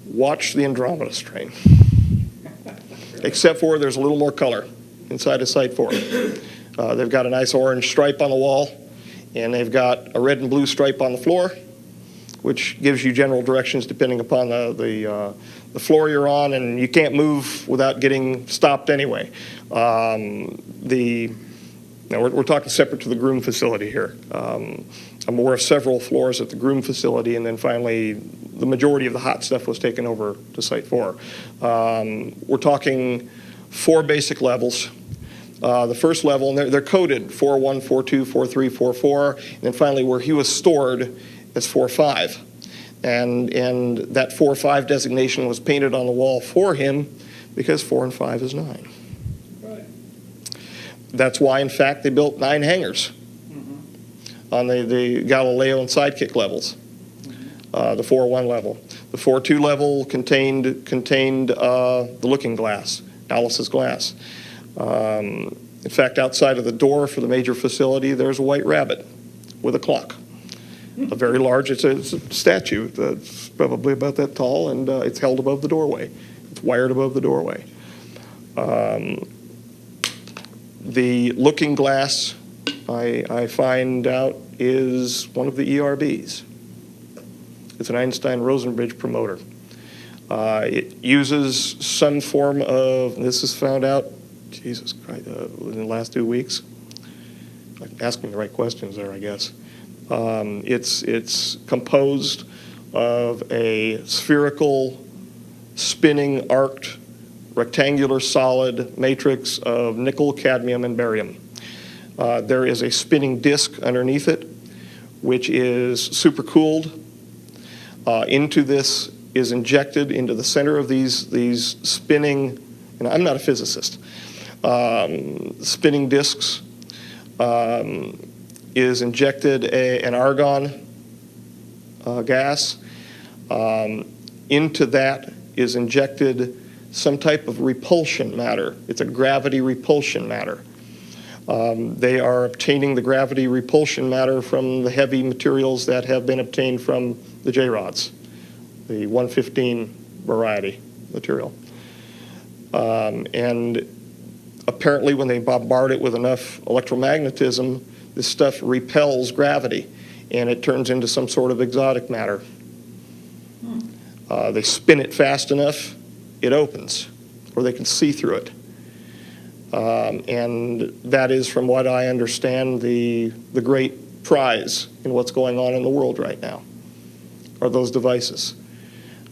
watch the Andromeda strain. Except for there's a little more color inside of Site 4. They've got a nice orange stripe on the wall, and they've got a red and blue stripe on the floor, which gives you general directions depending upon the floor you're on, and you can't move without getting stopped anyway. Now we're talking separate to the Groom facility here. I'm aware of several floors at the Groom facility, and then finally the majority of the hot stuff was taken over to Site 4. We're talking 4 basic levels. The first level, and they're coded 4.1, 4.2, 4.3, 4.4, and then finally where he was stored as 4.5. And that 4.5 designation was painted on the wall for him because 4 and 5 is 9. Right. That's why, in fact, they built 9 hangars on the Galileo and Sidekick levels, the 4.1 level. The 4.2 level contained the looking glass, Alice's glass. In fact, outside of the door for the major facility, there's a white rabbit with a clock. A very large, it's a statue that's probably about that tall, and it's held above the doorway. It's wired above the doorway. The looking glass, I find out, is one of the ERBs. It's an Einstein-Rosenbridge promoter. It uses some form of, this is found out, Jesus Christ, in the last 2 weeks. I'm asking the right questions there, I guess. It's composed of a spherical, spinning, arced, rectangular solid matrix of nickel, cadmium, and barium. There is a spinning disk underneath it, which is supercooled. Into this is injected into the center of these spinning, and I'm not a physicist, spinning disks. Is injected an argon gas. Into that is injected some type of repulsion matter. It's a gravity repulsion matter. They are obtaining the gravity repulsion matter from the heavy materials that have been obtained from the J-rods, the 115 variety material. And apparently when they bombard it with enough electromagnetism, this stuff repels gravity, and it turns into some sort of exotic matter. They spin it fast enough, it opens, or they can see through it. And that is, from what I understand, the great prize in what's going on in the world right now, are those devices.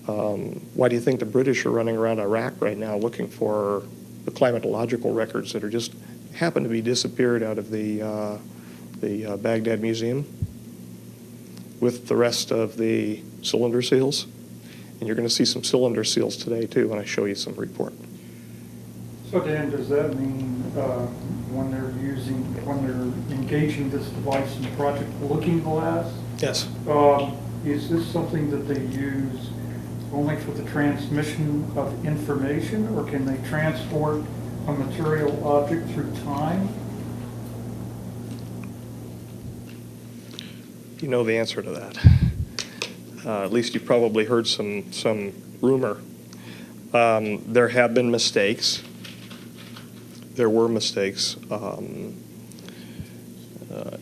Why do you think the British are running around Iraq right now looking for the climatological records that are just happen to be disappeared out of the Baghdad Museum with the rest of the cylinder seals? And you're going to see some cylinder seals today too when I show you some report. So Dan, does that mean when they're engaging this device in Project Looking Glass, Yes. is this something that they use only for the transmission of information, or can they transport a material object through time? You know the answer to that. At least you've probably heard some rumor. There have been mistakes. There were mistakes.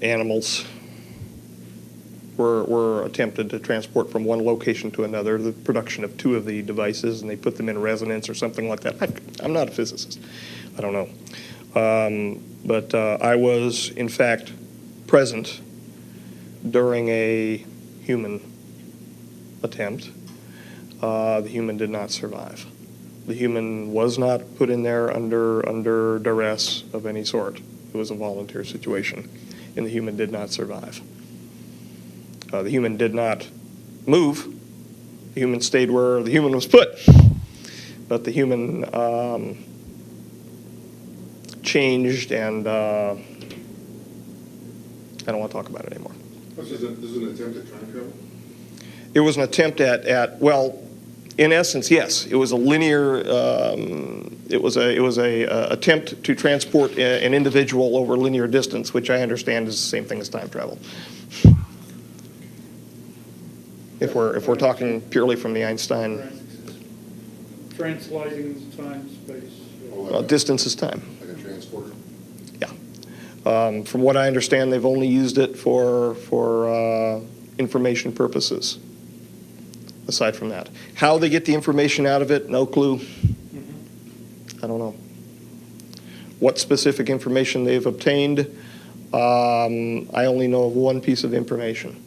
Animals were attempted to transport from one location to another, the production of 2 of the devices, and they put them in resonance or something like that. I'm not a physicist. I don't know. But I was, in fact, present during a human attempt. The human did not survive. The human was not put in there under duress of any sort. It was a volunteer situation. and the human did not survive. The human did not move. The human stayed where the human was put. But the human changed, and I don't want to talk about it anymore. This is an attempt at time travel? It was an attempt at well, in essence, yes. It was a linear. It was a attempt to transport an individual over a linear distance, which I understand is the same thing as time travel. If we're talking purely from the Einstein, Translating time, space. distance is time. Like a transporter? Yeah. From what I understand, they've only used it for information purposes. Aside from that, how they get the information out of it, no clue. I don't know. What specific information they've obtained, I only know of one piece of information,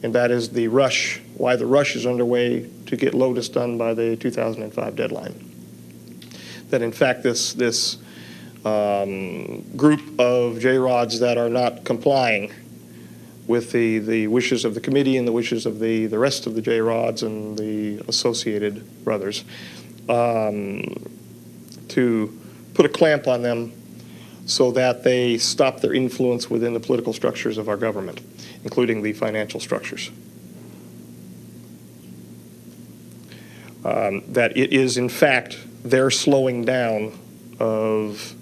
and that is the rush, why the rush is underway to get Lotus done by the 2005 deadline. That in fact this group of J-Rods that are not complying with the wishes of the committee and the wishes of the rest of the J-Rods and the associated brothers, to put a clamp on them so that they stop their influence within the political structures of our government, including the financial structures. That it is, in fact, their slowing down of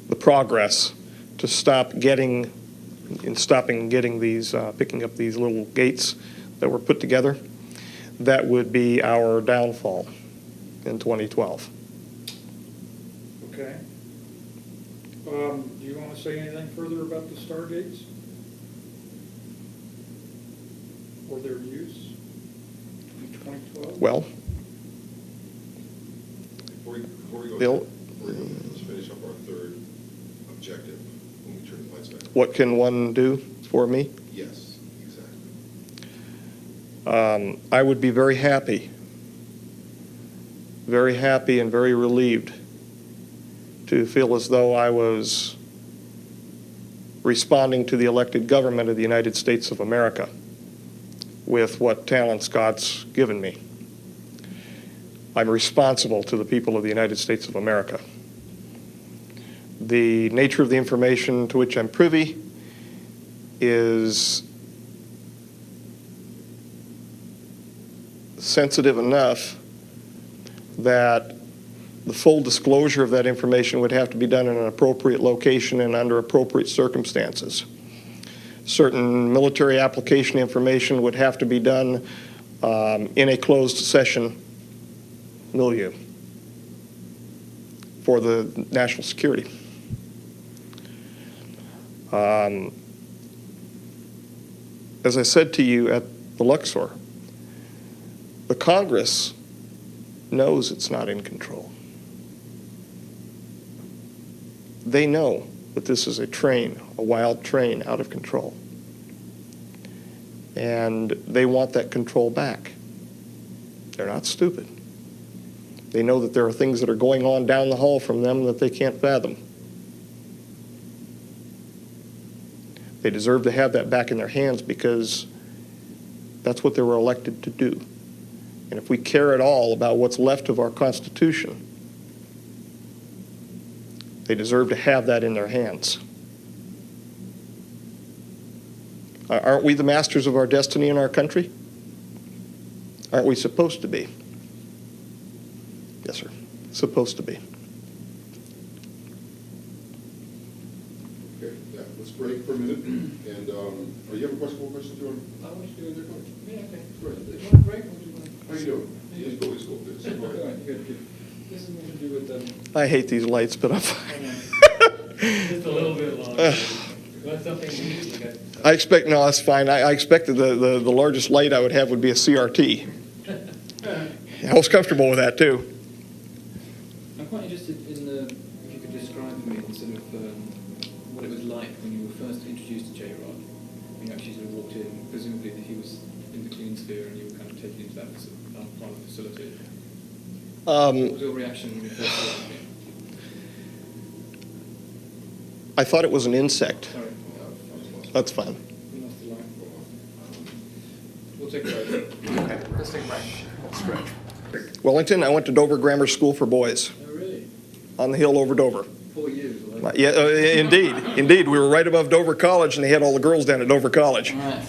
the progress to stopping getting these, picking up these little gates that were put together. That would be our downfall in 2012. Okay. Do you want to say anything further about the Stargates? Or their use in 2012? Well, Before we go, Bill? let's finish up our third objective when we turn the lights back on. What can one do for me? Yes, exactly. I would be very happy and very relieved to feel as though I was responding to the elected government of the United States of America with what talents God's given me. I'm responsible to the people of the United States of America. The nature of the information to which I'm privy is sensitive enough that the full disclosure of that information would have to be done in an appropriate location and under appropriate circumstances. Certain military application information would have to be done in a closed session milieu for the national security. As I said to you at the Luxor, the Congress knows it's not in control. They know that this is a train, a wild train out of control. And they want that control back. They're not stupid. They know that there are things that are going on down the hall from them that they can't fathom. They deserve to have that back in their hands because that's what they were elected to do. And if we care at all about what's left of our Constitution, they deserve to have that in their hands. Aren't we the masters of our destiny in our country? Aren't we supposed to be? Yes, sir. Supposed to be. Okay, yeah, let's break for a minute. And, are you have a question, more questions you want? I want you to do it. Yeah, okay. Right. Do you want a break or do you want to? How you doing? Let's go, let's go. Let's go. Go ahead, good. This is more to do with, I hate these lights, but I'm fine. Just a little bit longer. That's something we usually get. I expect, no, that's fine. I expected the largest light I would have would be a CRT. I was comfortable with that, too. I'm quite interested in if you could describe for me sort of what it was like when you were first introduced to J-Rod. When you actually sort of walked in, presumably that he was in the clean sphere and you were kind of taken into that sort of part of the facility. What was your reaction when you first saw him? I thought it was an insect. Sorry. That's fine. We lost the light. We'll take a break. Okay. Let's take a break. Stretch. Wellington, I went to Dover Grammar School for boys, Oh, really? on the hill over Dover. 4 years, right? Yeah, indeed. We were right above Dover College, and they had all the girls down at Dover College. Right.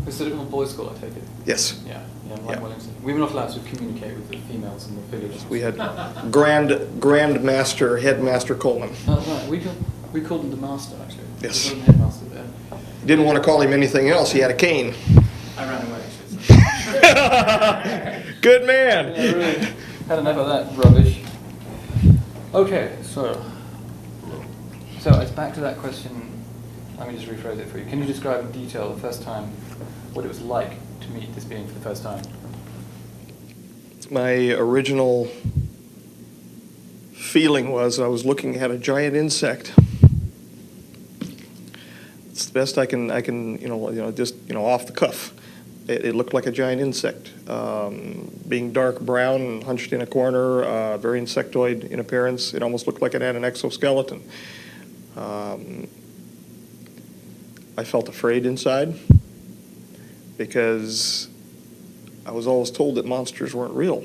Was it a boys' school, I take it? Yes. Yeah, like Yeah. Wellington. We were not allowed to communicate with the females in the village. We had Grand Master, Headmaster Coleman. Oh, right. We called him the master, actually. Yes. We called him headmaster there. Didn't want to call him anything else. He had a cane. I ran away, actually. Good man. Yeah, really. Had enough of that rubbish. Okay, so it's back to that question. Let me just rephrase it for you. Can you describe in detail the first time, what it was like to meet this being for the first time? My original feeling was I was looking at a giant insect. It's the best I can just off the cuff. It looked like a giant insect, being dark brown and hunched in a corner, very insectoid in appearance. It almost looked like it had an exoskeleton. I felt afraid inside because I was always told that monsters weren't real.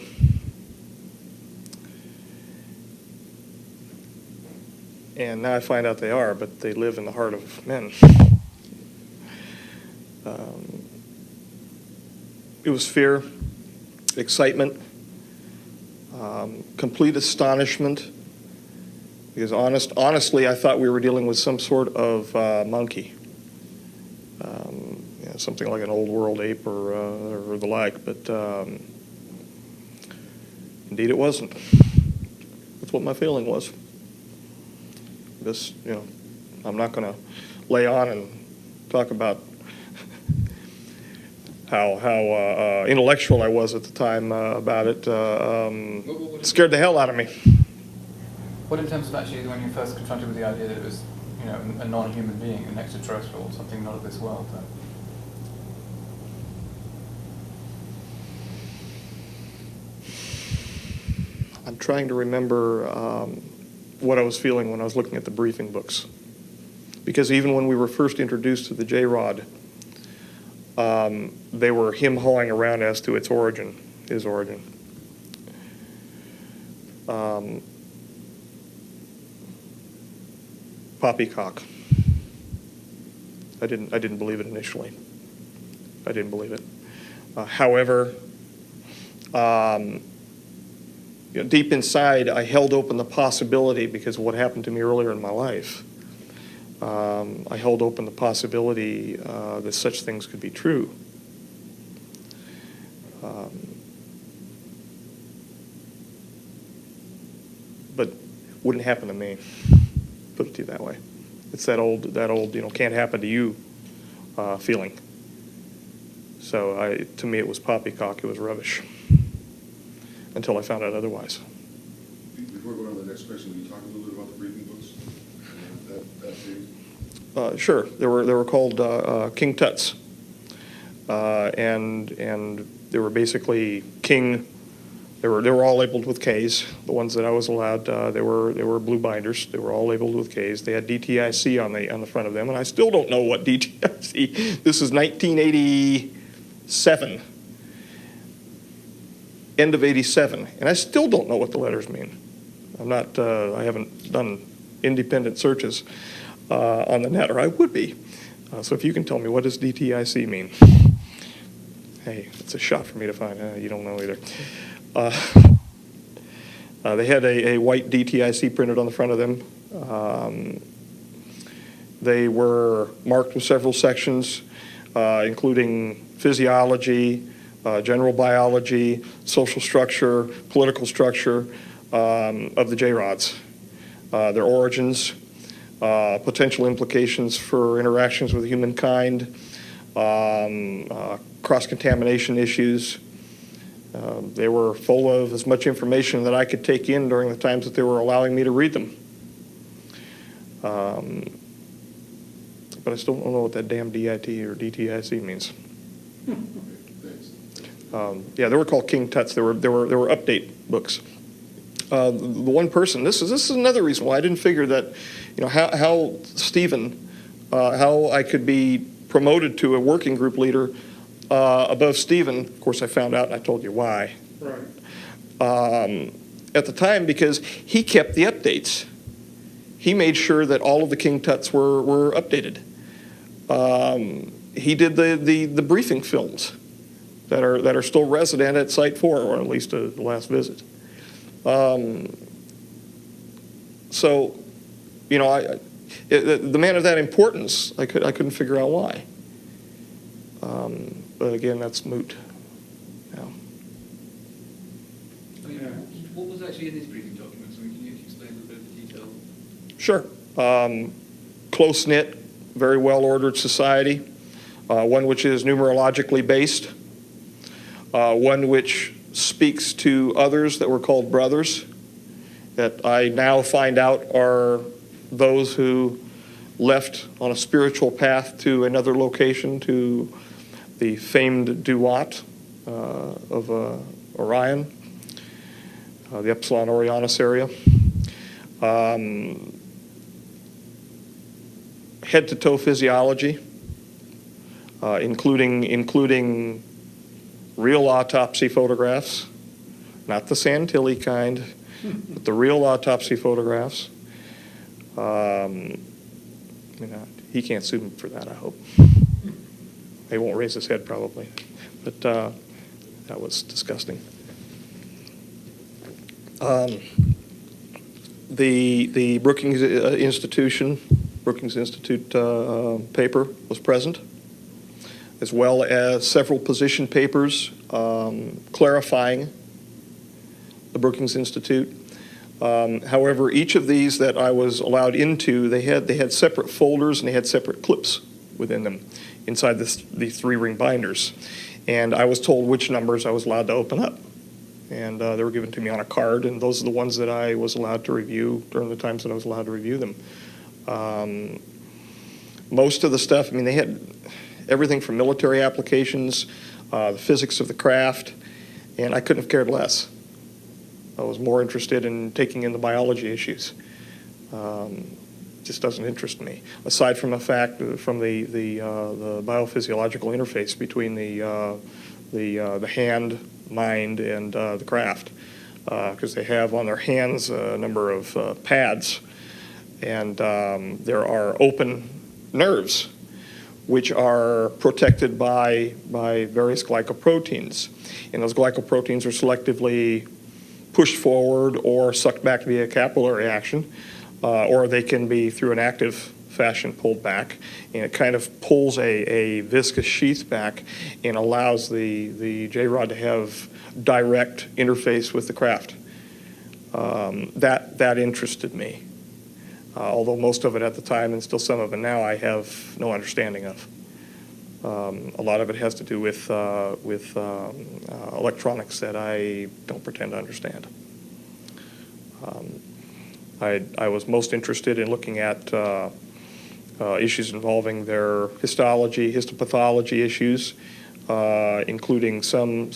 And now I find out they are, but they live in the heart of men. It was fear, excitement, complete astonishment, because honestly, I thought we were dealing with some sort of monkey, something like an old world ape or the like, but indeed it wasn't. That's what my feeling was. I'm not going to lay on and talk about how intellectual I was at the time about it. It scared the hell out of me. What in terms of actually when you first confronted with the idea that it was, a non-human being, an extraterrestrial, something not of this world? I'm trying to remember what I was feeling when I was looking at the briefing books. Because even when we were first introduced to the J-Rod, they were him-hawing around as to his origin. Poppycock. I didn't believe it initially. I didn't believe it. However, deep inside, I held open the possibility, because of what happened to me earlier in my life. I held open the possibility that such things could be true. But wouldn't happen to me. Put it to you that way. It's that old can't happen to you feeling. So to me, it was poppycock. It was rubbish. Until I found out otherwise. Before going on to the next question, can you talk a little bit about the briefing books? That series? Sure. They were called King Tuts, and they were basically King. They were all labeled with K's. The ones that I was allowed, they were blue binders. They were all labeled with K's. They had DTIC on the front of them, and I still don't know what DTIC. This is 1987, end of '87, and I still don't know what the letters mean. I haven't done independent searches on the net, or I would be. So if you can tell me, what does DTIC mean? Hey, it's a shot for me to find. You don't know either. They had a white DTIC printed on the front of them. They were marked with several sections, including physiology, general biology, social structure, political structure of the J-Rods, their origins, potential implications for interactions with humankind, cross-contamination issues. They were full of as much information that I could take in during the times that they were allowing me to read them. But I still don't know what that damn DIT or DTIC means. Yeah, they were called King Tuts. They were update books. The one person. This is another reason why I didn't figure that, how Stephen how I could be promoted to a working group leader above Stephen. Of course, I found out and I told you why. Right. At the time, because he kept the updates. He made sure that all of the King Tuts were updated. He did the briefing films that are still resident at Site 4, or at least the last visit. So, you know, the man of that importance, I couldn't figure out why. But again, that's moot. Yeah. I mean, what was actually in these briefing documents? I mean, can you explain a little bit of the detail? Sure. Close-knit, very well-ordered society, one which is numerologically based, one which speaks to others that were called brothers, that I now find out are those who left on a spiritual path to another location, to the famed Duat of Orion, the Epsilon Orionis area. Head-to-toe physiology, including real autopsy photographs, not the Santilli kind, but the real autopsy photographs. You know, he can't sue me for that, I hope. He won't raise his head probably, but that was disgusting. The Brookings Institute paper was present, as well as several position papers clarifying the Brookings Institute. However, each of these that I was allowed into, they had separate folders and they had separate clips within them inside these three-ring binders. And I was told which numbers I was allowed to open up. And they were given to me on a card, and those are the ones that I was allowed to review during the times that I was allowed to review them. Most of the stuff, I mean, they had everything from military applications, the physics of the craft, and I couldn't have cared less. I was more interested in taking in the biology issues. Just doesn't interest me. Aside from the fact, from the biophysiological interface between the hand, mind, and the craft, because they have on their hands a number of pads, and there are open nerves which are protected by various glycoproteins, and those glycoproteins are selectively pushed forward or sucked back via capillary action, or they can be through an active fashion pulled back, and it kind of pulls a viscous sheath back and allows the J-rod to have direct interface with the craft. That interested me, although most of it at the time, and still some of it now, I have no understanding of. A lot of it has to do with electronics that I don't pretend to understand. I was most interested in looking at issues involving their histology, histopathology issues, including some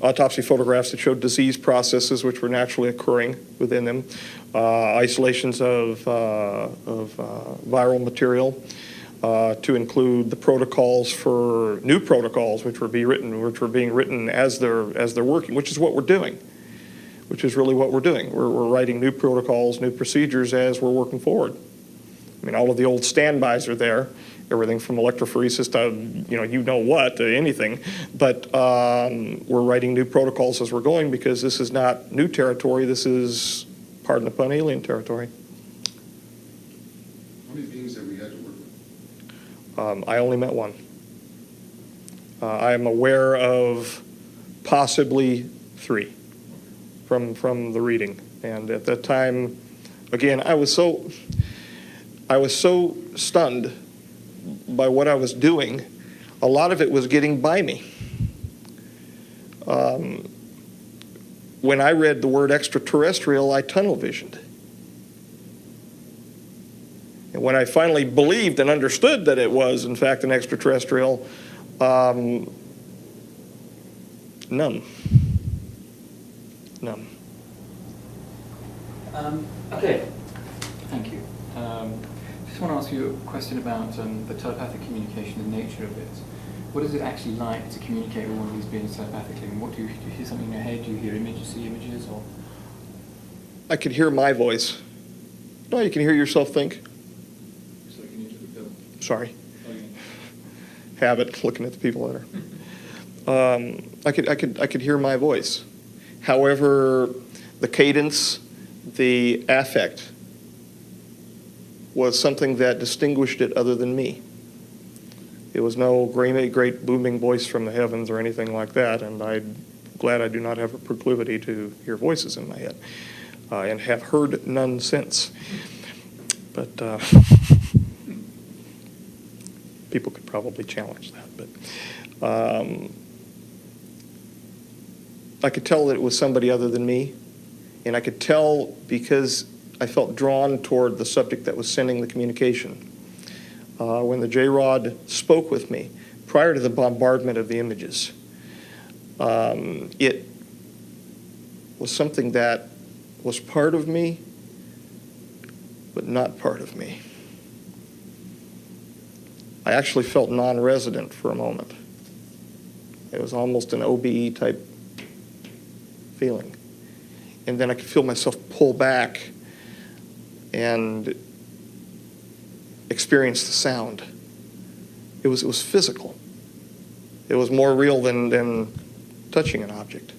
autopsy photographs that showed disease processes which were naturally occurring within them, isolations of viral material, to include the protocols for new protocols which were being written as they're working, which is what we're doing. Which is really what we're doing. We're writing new protocols, new procedures as we're working forward. I mean, all of the old standbys are there, everything from electrophoresis to, you know what, to anything. But we're writing new protocols as we're going, because this is not new territory. This is, pardon the pun, alien territory. How many beings have we had to work with? I only met one. I am aware of possibly 3. From the reading, and at that time, again, I was so stunned by what I was doing. A lot of it was getting by me. When I read the word extraterrestrial, I tunnel visioned. And when I finally believed and understood that it was, in fact, an extraterrestrial, numb. Okay, thank you. just want to ask you a question about the telepathic communication, the nature of it. What is it actually like to communicate with one of these beings telepathically? And what do you hear something in your head? Do you hear images, see images, or? I could hear my voice. No, you can hear yourself think. Sorry, can you do the film? Sorry. Okay. Habit, looking at the people that are. I could hear my voice. However, the cadence, the affect was something that distinguished it other than me. It was no great booming voice from the heavens or anything like that, and I'm glad I do not have a proclivity to hear voices in my head, and have heard none since. But people could probably challenge that. But I could tell that it was somebody other than me, and I could tell because I felt drawn toward the subject that was sending the communication. When the J-Rod spoke with me, prior to the bombardment of the images, it was something that was part of me, but not part of me. I actually felt non-resident for a moment. It was almost an OBE type feeling. And then I could feel myself pull back and experience the sound. It was physical. It was more real than touching an object.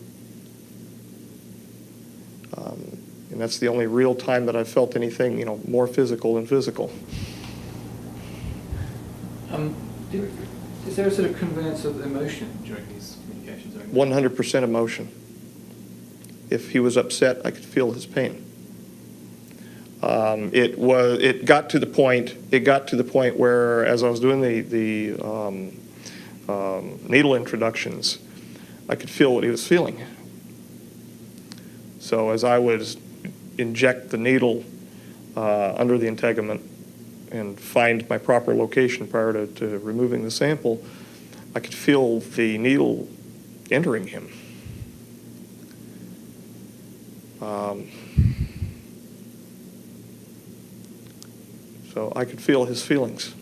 And that's the only real time that I've felt anything, more physical than physical. Is there a sort of conveyance of emotion during these communications? 100% emotion. If he was upset, I could feel his pain. It got to the point where, as I was doing the needle introductions, I could feel what he was feeling. So as I would inject the needle under the integument and find my proper location prior to removing the sample, I could feel the needle entering him. So I could feel his feelings.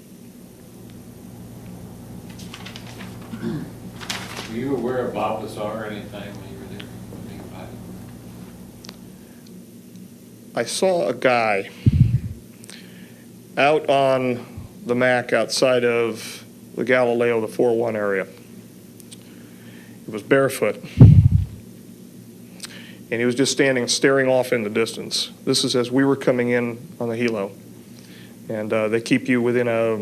Were you aware of Bob Lazar any time when you were there? Being invited? I saw a guy out on the Mac outside of the Galileo, the 4-1 area. He was barefoot. And he was just staring off in the distance. This is as we were coming in on the helo. And they keep you within a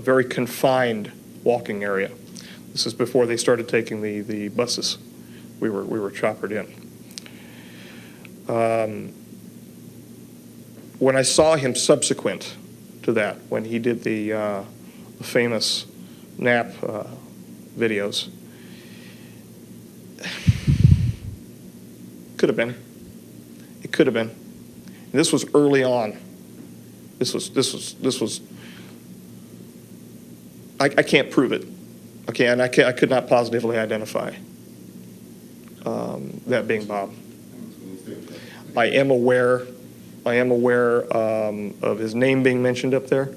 very confined walking area. This is before they started taking the buses. We were choppered in. When I saw him subsequent to that, when he did the famous nap videos, could have been. It could have been. And this was early on. This was. I can't prove it. Okay, and I could not positively identify that being Bob. I am aware of his name being mentioned up there,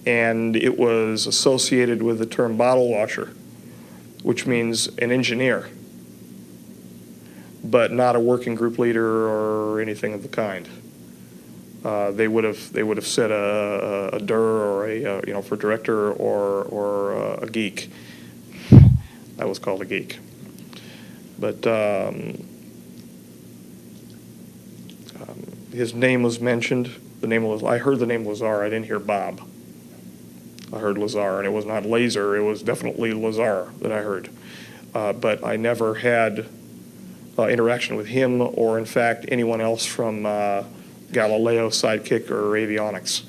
and it was associated with the term bottle washer, which means an engineer, but not a working group leader or anything of the kind. They would have said a DIR or a for director or a geek. I was called a geek, but his name was mentioned. I heard the name Lazar. I didn't hear Bob. I heard Lazar, and it was not Laser. It was definitely Lazar that I heard. But I never had interaction with him or, in fact, anyone else from Galileo, Sidekick, or Avionics.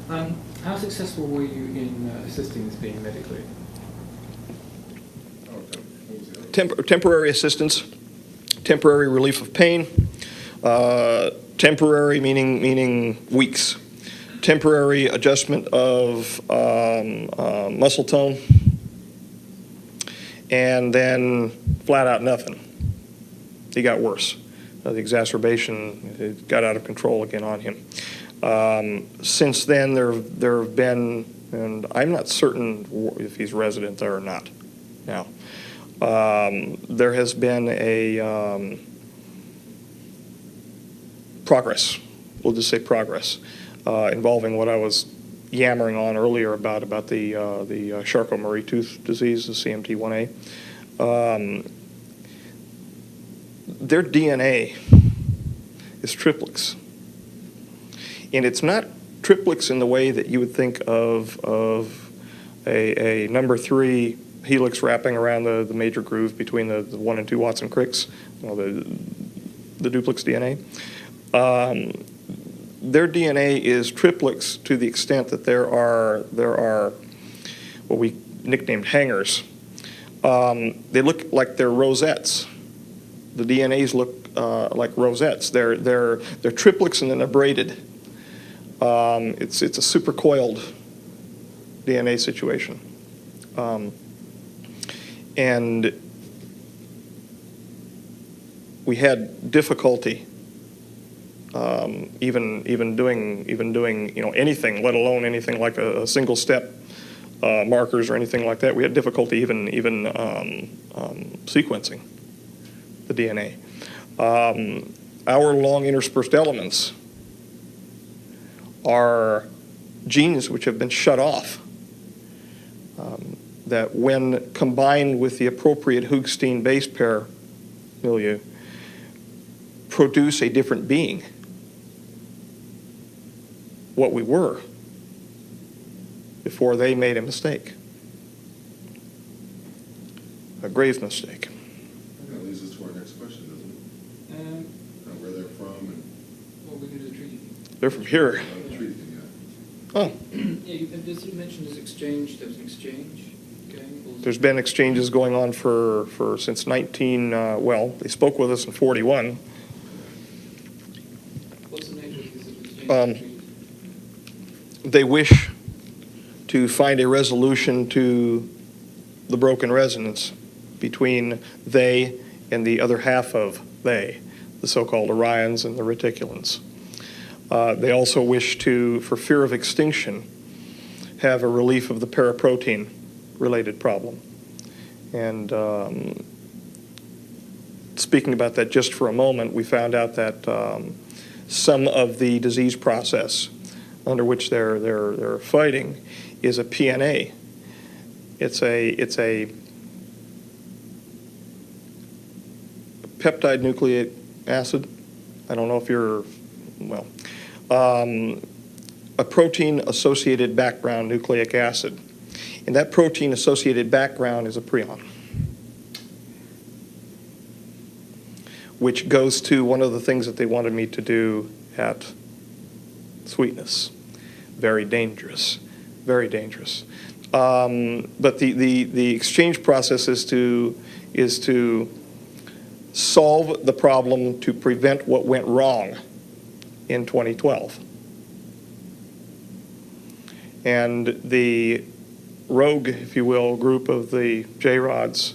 How successful were you in assisting this being medically? Temporary assistance, temporary relief of pain, temporary meaning weeks, temporary adjustment of muscle tone, and then flat out nothing. He got worse. the exacerbation, it got out of control again on him. Since then, there have been, and I'm not certain if he's resident there or not now, there has been a progress, we'll just say progress, involving what I was yammering on earlier about the Charcot-Marie-Tooth disease, the CMT1A. Their DNA is triplets. And it's not triplets in the way that you would think of a number 3 helix wrapping around the major groove between the 1 and 2 Watson Cricks, the duplex DNA. Their DNA is triplets to the extent that there are what we nicknamed hangers. They look like they're rosettes. The DNAs look like rosettes. They're triplets and then they're braided. It's a supercoiled DNA situation. And we had difficulty even doing anything, let alone anything like a single step markers or anything like that. We had difficulty even sequencing the DNA. Our long interspersed elements are genes which have been shut off, that when combined with the appropriate Hoogsteen base pair milieu, produce a different being, what we were before they made a mistake, a grave mistake. That leads us to our next question, doesn't it? Where they're from and What we can do the treaty. They're from here. the treaty thing, yeah. Oh, Yeah, you sort of mentioned this exchange. There was an exchange going. there's been exchanges going on for since 19, they spoke with us in 41. What's the nature of this exchange? They wish to find a resolution to the broken resonance between they and the other half of they, the so-called Orions and the Reticulans. They also wish to, for fear of extinction, have a relief of the paraprotein-related problem. And speaking about that just for a moment, we found out that some of the disease process under which they're fighting is a PNA. It's a peptide nucleic acid. I don't know if you're, a protein-associated background nucleic acid. And that protein-associated background is a prion, which goes to one of the things that they wanted me to do at Sweetness. Very dangerous, very dangerous. But the exchange process is to solve the problem to prevent what went wrong in 2012. And the rogue, if you will, group of the J-Rods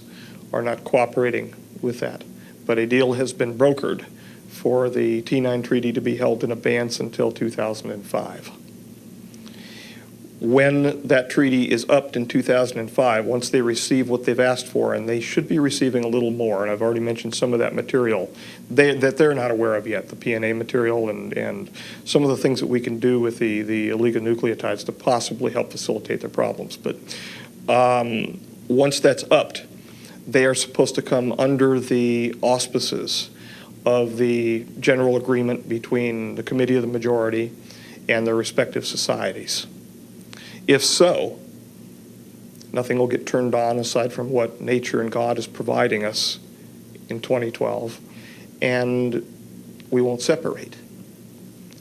are not cooperating with that. But a deal has been brokered for the T9 treaty to be held in abeyance until 2005. When that treaty is upped in 2005, once they receive what they've asked for, and they should be receiving a little more, and I've already mentioned some of that material that they're not aware of yet, the PNA material and some of the things that we can do with the oligonucleotides to possibly help facilitate their problems. But once that's upped, they are supposed to come under the auspices of the general agreement between the Committee of the Majority and their respective societies. If so, nothing will get turned on aside from what nature and God is providing us in 2012, and we won't separate.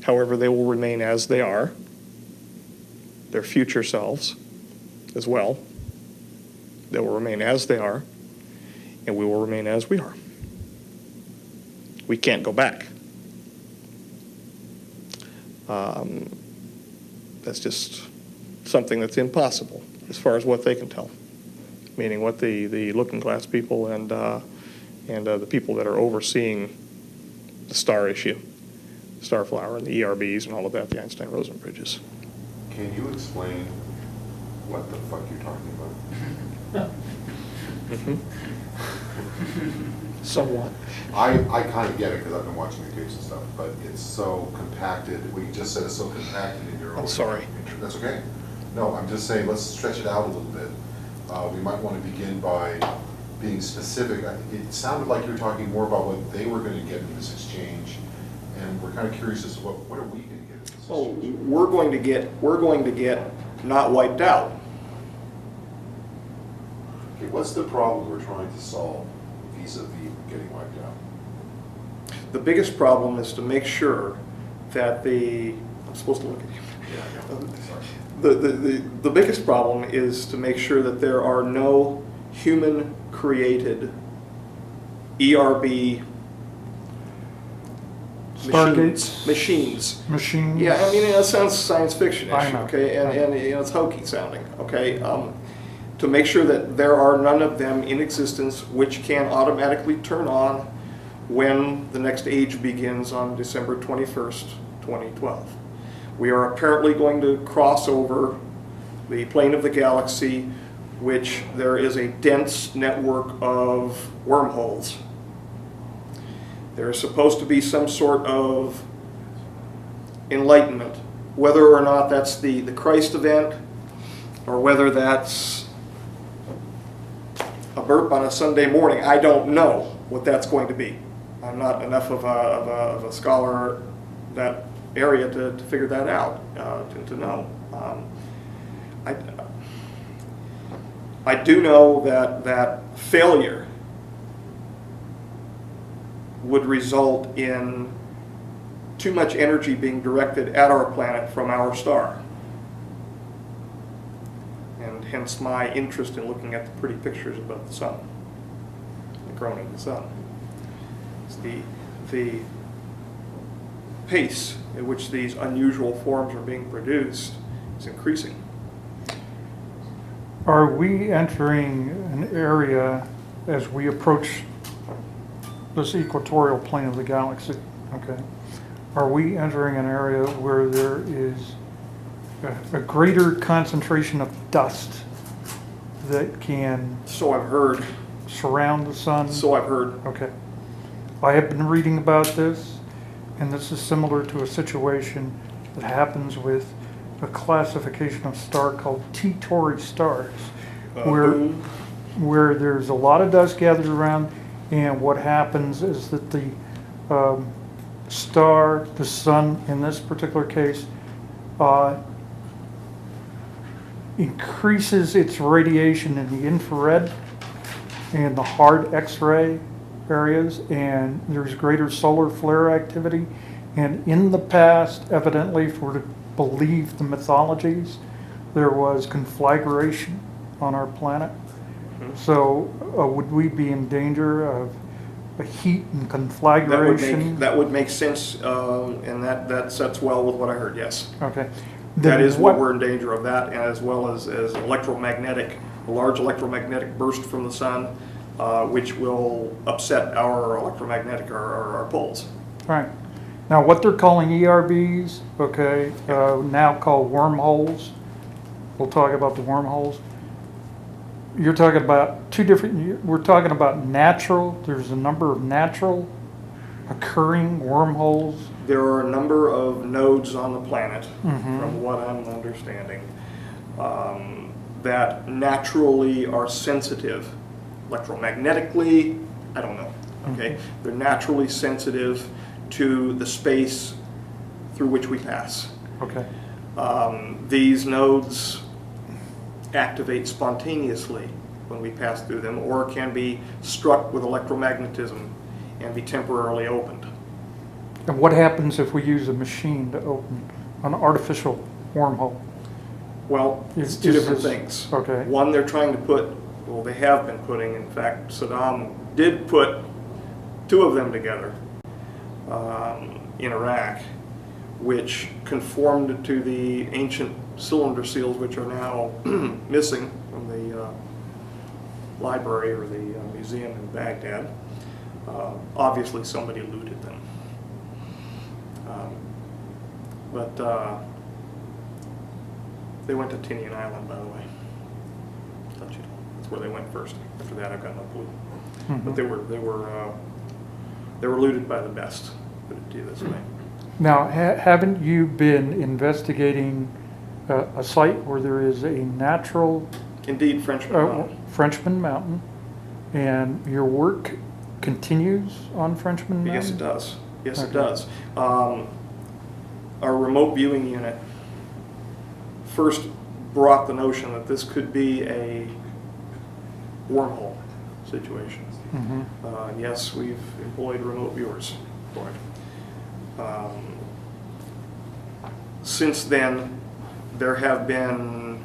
However, they will remain as they are, their future selves as well. They will remain as they are, and we will remain as we are. We can't go back. That's just something that's impossible as far as what they can tell, meaning what the looking glass people and the people that are overseeing the star issue, Starflower and the ERBs and all of that, the Einstein-Rosen bridges. Can you explain what the fuck you're talking about? Somewhat. I kind of get it because I've been watching the tapes and stuff, but it's so compacted, what you just said is so compacted in your own. I'm sorry. That's okay. No, I'm just saying, let's stretch it out a little bit. We might want to begin by being specific. It sounded like you were talking more about what they were going to get in this exchange, and we're kind of curious as to what are we going to get in this Oh, exchange? we're going to get not wiped out. Okay, what's the problem we're trying to solve vis-a-vis getting wiped out? The biggest problem is to make sure that I'm supposed to look at you. Yeah, I know. Sorry. The biggest problem is to make sure that there are no human-created ERB Stargates? machines. Machines? Yeah, I mean, it sounds science fiction-ish, I know. okay, and you know, it's hokey sounding, okay? To make sure that there are none of them in existence which can automatically turn on when the next age begins on December 21st, 2012. We are apparently going to cross over the plane of the galaxy, which there is a dense network of wormholes. There is supposed to be some sort of enlightenment, whether or not that's the Christ event, or whether that's a burp on a Sunday morning. I don't know what that's going to be. I'm not enough of a scholar that area to figure that out, to know. I do know that failure would result in too much energy being directed at our planet from our star. And hence my interest in looking at the pretty pictures about the sun, the groaning of the sun. It's the pace at which these unusual forms are being produced is increasing. Are we entering an area as we approach this equatorial plane of the galaxy? Okay. Are we entering an area where there is a greater concentration of dust that can So I've heard. surround the sun? So I've heard. Okay. I have been reading about this, and this is similar to a situation that happens with a classification of star called T-Tauri stars, where there's a lot of dust gathered around, and what happens is that the star, the sun in this particular case, increases its radiation in the infrared and the hard X-ray areas, and there's greater solar flare activity. And in the past, evidently, if we're to believe the mythologies, there was conflagration on our planet. So would we be in danger of a heat and conflagration? That would make sense, and that sets well with what I heard, yes. Okay. That Then is what we're in danger of, that, as well as a large electromagnetic burst from the sun, which will upset our electromagnetic, our poles. Right. Now, what they're calling ERBs, okay, now called wormholes. We'll talk about the wormholes. You're talking about two different, we're talking about natural, there's a number of natural occurring wormholes. There are a number of nodes on the planet, from what I'm understanding, that naturally are sensitive electromagnetically. I don't know. Okay, they're naturally sensitive to the space through which we pass. Okay. These nodes activate spontaneously when we pass through them, or can be struck with electromagnetism and be temporarily opened. And what happens if we use a machine to open an artificial wormhole? Well, it's two different things. Okay. One, they're trying to put, well, they have been putting, in fact, Saddam did put two of them together in Iraq, which conformed to the ancient cylinder seals, which are now missing from the library or the museum in Baghdad. Obviously, somebody looted them. But they went to Tinian Island, by the way. Thought you know. That's where they went first. After that, I've got no clue. But they were looted by the best. Put it to you this way. Now, haven't you been investigating a site where there is a natural Indeed, Frenchman Mountain. Frenchman Mountain, and your work continues on Frenchman Mountain? Yes, it does. Yes, Okay. it does. Our remote viewing unit first brought the notion that this could be a wormhole situation. Mm-hmm. Yes, we've employed remote viewers for it. Since then, there have been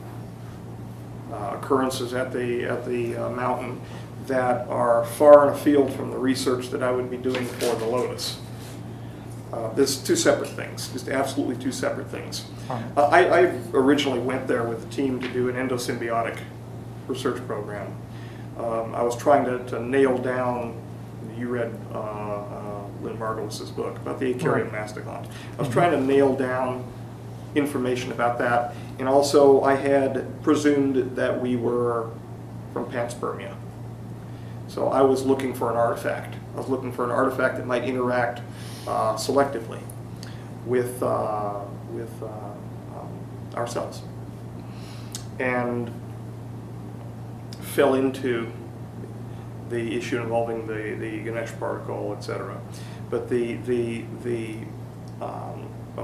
occurrences at the mountain that are far and afield from the research that I would be doing for the Lotus. There's two separate things, just absolutely two separate things. I originally went there with a team to do an endosymbiotic research program. I was trying to nail down, you read Lynn Margulis's book about the Acarian mastodon. I was trying to nail down information about that, and also I had presumed that we were from panspermia. So I was looking for an artifact. I was looking for an artifact that might interact selectively with ourselves, and fell into the issue involving the Ganesh particle, etc. But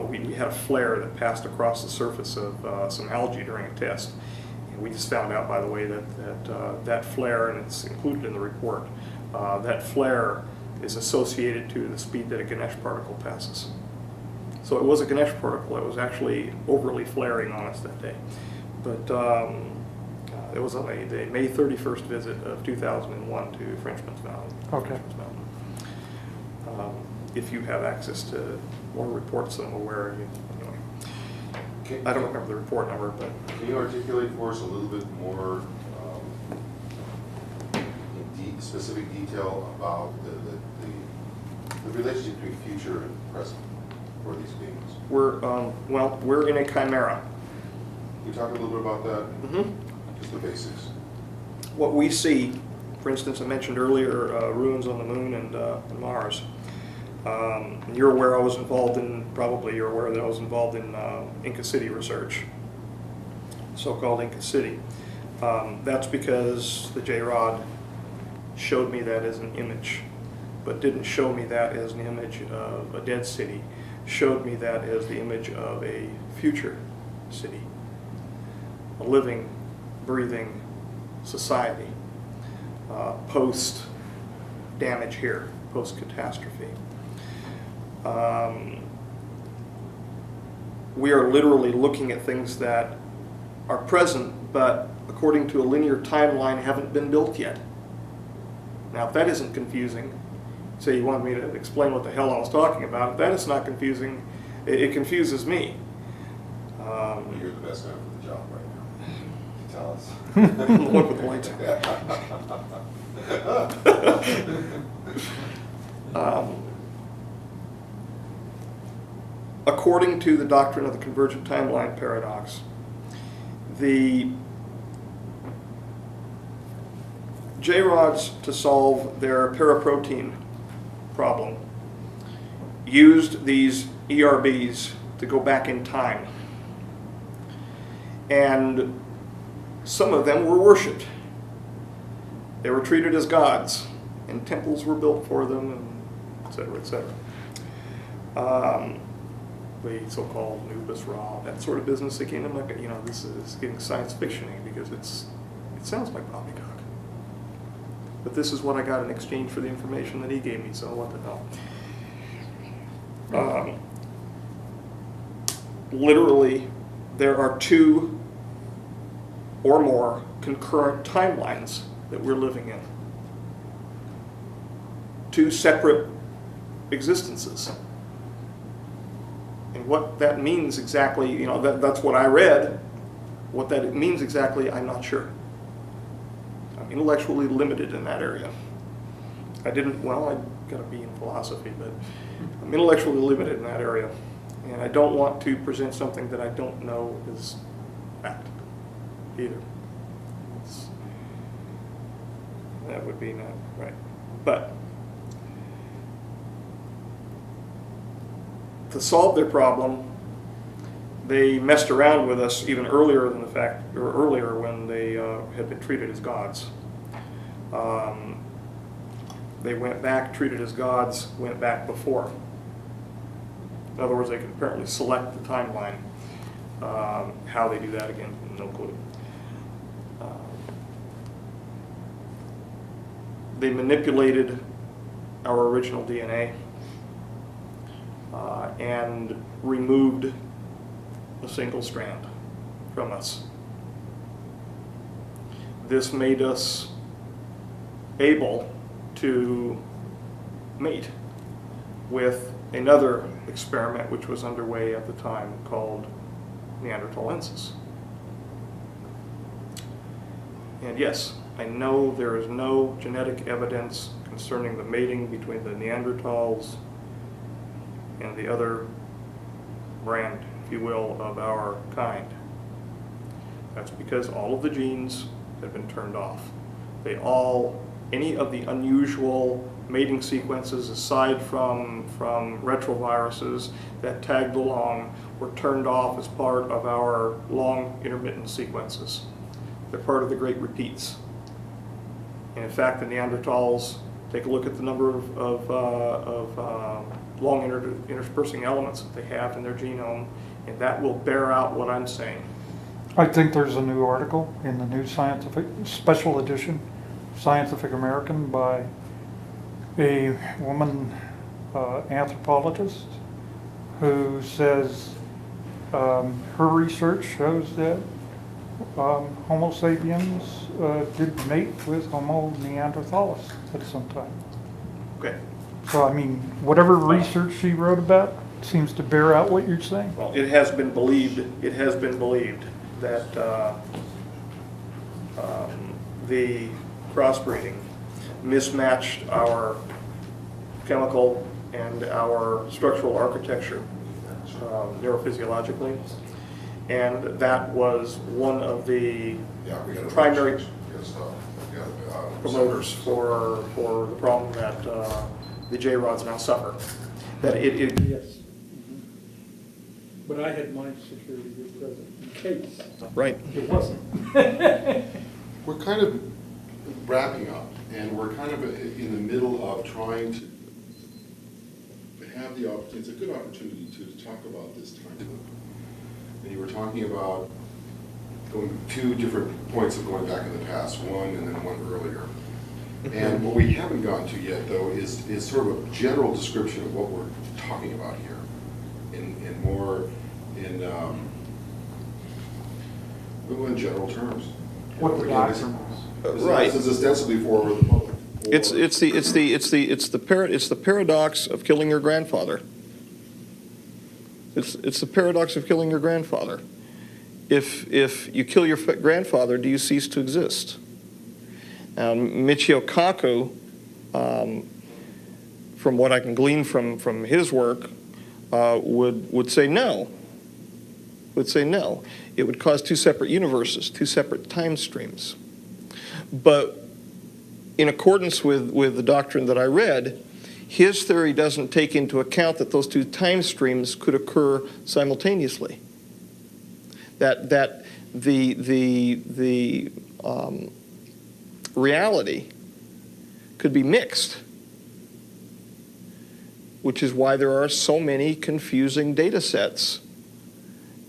we had a flare that passed across the surface of some algae during a test. And we just found out, by the way, that flare, and it's included in the report, that flare is associated to the speed that a Ganesh particle passes. So it was a Ganesh particle. It was actually overly flaring on us that day. But it was on the May 31st visit of 2001 to Frenchman's Mountain. Okay. Frenchman's Mountain. If you have access to more reports than I'm aware of, anyway. I don't remember the report number, but Can you articulate for us a little bit more in specific detail about the relationship between future and present for these beings? we're in a chimera. Can you talk a little bit about that? Mm-hmm. Just the basics. What we see, for instance, I mentioned earlier ruins on the moon and Mars. You're aware I was involved in, probably you're aware that I was involved in Inca City research, so-called Inca City. That's because the J-Rod showed me that as an image, but didn't show me that as an image of a dead city, showed me that as the image of a future city, a living, breathing society, post-damage here, post-catastrophe. We are literally looking at things that are present, but according to a linear timeline haven't been built yet. Now, if that isn't confusing, say you want me to explain what the hell I was talking about, if that is not confusing, it confuses me. You're the best man for the job right now. Tell us. Look with the lights on. According to the doctrine of the convergent timeline paradox, the J-rods, to solve their paraprotein problem, used these ERBs to go back in time. And some of them were worshipped. They were treated as gods, and temples were built for them, and et cetera, et cetera. The so-called Nubis Ra, that sort of business. Again, I'm not, this is getting science fiction-y because it sounds like poppycock. But this is what I got in exchange for the information that he gave me, so what the hell. Literally, there are two or more concurrent timelines that we're living in. Two separate existences. And what that means exactly, that's what I read. What that means exactly, I'm not sure. I'm intellectually limited in that area. I didn't, well, I got a B in philosophy, but I'm intellectually limited in that area. And I don't want to present something that I don't know is fact either. That would be not right. But to solve their problem, they messed around with us even earlier than the fact, or earlier when they had been treated as gods. They went back, treated as gods, went back before. In other words, they could apparently select the timeline. How they do that, again, no clue. They manipulated our original DNA and removed a single strand from us. This made us able to mate with another experiment which was underway at the time called Neanderthalensis. And yes, I know there is no genetic evidence concerning the mating between the Neanderthals and the other brand, if you will, of our kind. That's because all of the genes have been turned off. They all, any of the unusual mating sequences aside from retroviruses that tagged along were turned off as part of our long intermittent sequences. They're part of the great repeats. And in fact, the Neanderthals, take a look at the number of long interspersing elements that they have in their genome, and that will bear out what I'm saying. I think there's a new article in the new scientific special edition, Scientific American, by a woman anthropologist who says her research shows that Homo sapiens did mate with Homo neanderthalis at some time. Okay. So, I mean, whatever research she wrote about seems to bear out what you're saying. Well, it has been believed that the crossbreeding mismatched our chemical and our structural architecture neurophysiologically, and that was one of the primary promoters for the problem that the J-rods now suffer. That Yes. But I had my security group present in case right. it wasn't. We're kind of wrapping up, and we're kind of in the middle of trying to have the opportunity. It's a good opportunity to talk about this time loop. And you were talking about going two different points of going back in the past, one and then one earlier. And what we haven't gotten to yet, though, is sort of a general description of what we're talking about here, in general terms. What the doctrine is. Right. This is ostensibly for the public. It's the paradox of killing your grandfather. It's the paradox of killing your grandfather. If you kill your grandfather, do you cease to exist? Michio Kaku, from what I can glean from his work, would say no. Would say no. It would cause two separate universes, two separate time streams. But in accordance with the doctrine that I read, his theory doesn't take into account that those two time streams could occur simultaneously. That the reality could be mixed, which is why there are so many confusing data sets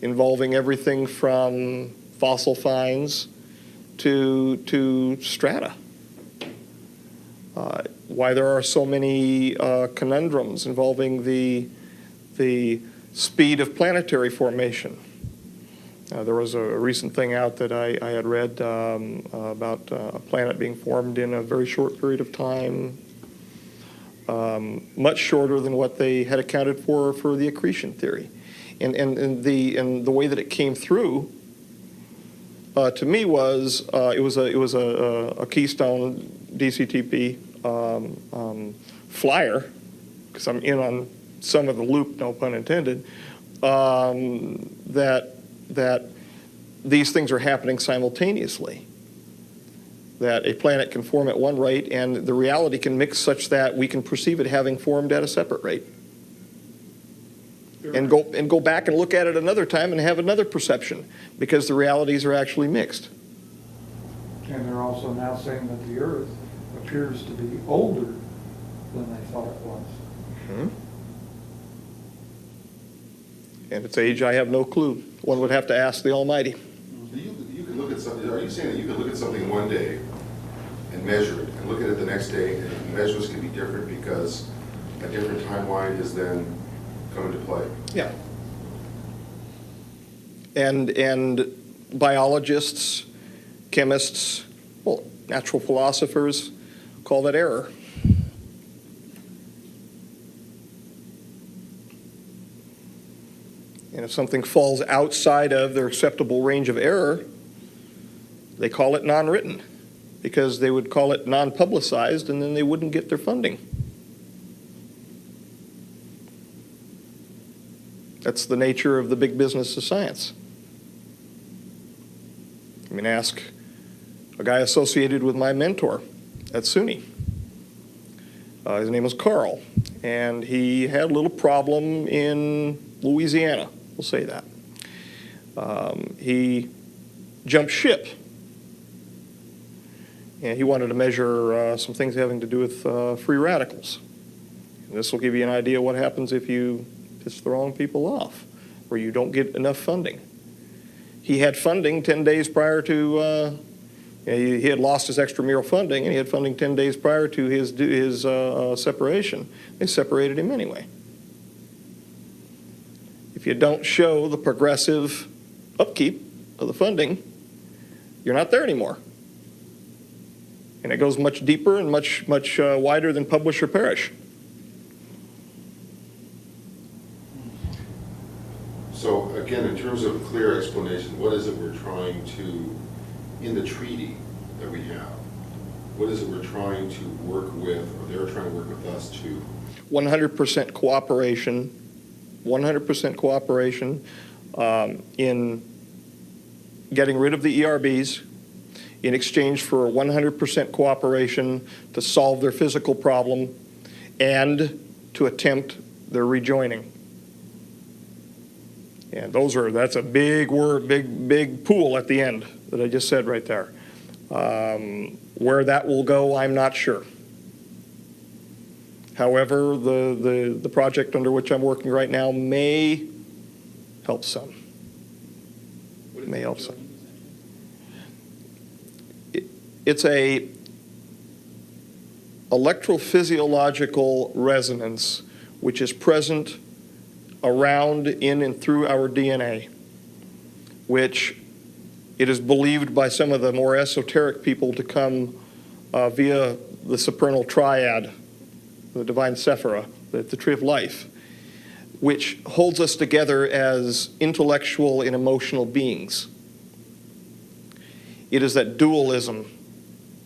involving everything from fossil finds to strata. Why there are so many conundrums involving the speed of planetary formation. There was a recent thing out that I had read about a planet being formed in a very short period of time, much shorter than what they had accounted for the accretion theory. And the way that it came through to me was it was a keystone DCTP flyer, because I'm in on some of the loop, no pun intended, that these things are happening simultaneously. That a planet can form at one rate, and the reality can mix such that we can perceive it having formed at a separate rate. And go back and look at it another time and have another perception, because the realities are actually mixed. And they're also now saying that the Earth appears to be older than they thought it was. Mm-hmm. And its age, I have no clue. One would have to ask the Almighty. You could look at something, are you saying that you could look at something one day and measure it, and look at it the next day, and the measurements can be different because a different timeline is then come into play? Yeah. And biologists, chemists, well, natural philosophers call that error. And if something falls outside of their acceptable range of error, they call it non-written, because they would call it non-publicized, and then they wouldn't get their funding. That's the nature of the big business of science. I mean, ask a guy associated with my mentor at SUNY. His name was Carl, and he had a little problem in Louisiana, we'll say that. He jumped ship, and he wanted to measure some things having to do with free radicals. And this will give you an idea what happens if you piss the wrong people off, or you don't get enough funding. He had funding 10 days prior to, he had lost his extramural funding, and he had funding 10 days prior to his separation. They separated him anyway. If you don't show the progressive upkeep of the funding, you're not there anymore. And it goes much deeper and much wider than publish or perish. So again, in terms of clear explanation, what is it we're trying to, in the treaty that we have, what is it we're trying to work with, or they're trying to work with us to? 100% cooperation, 100% cooperation in getting rid of the ERBs in exchange for 100% cooperation to solve their physical problem and to attempt their rejoining. And that's a big word, big pool at the end that I just said right there. Where that will go, I'm not sure. However, the project under which I'm working right now may help some. May help some. It's a electrophysiological resonance which is present around, in, and through our DNA, which it is believed by some of the more esoteric people to come via the supernal triad, the divine Sephira, the tree of life, which holds us together as intellectual and emotional beings. It is that dualism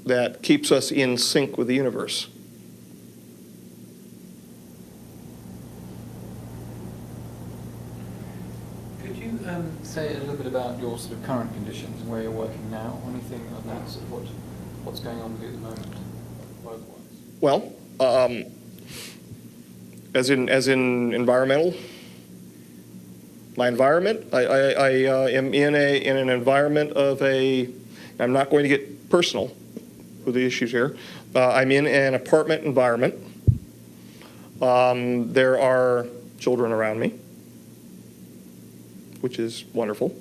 that keeps us in sync with the universe. Could you say a little bit about your sort of current conditions and where you're working now? Anything on that, sort of what's going on with you at the moment, work-wise? Well, as in environmental, my environment, I am in an environment of I'm not going to get personal with the issues here. I'm in an apartment environment. There are children around me, which is wonderful.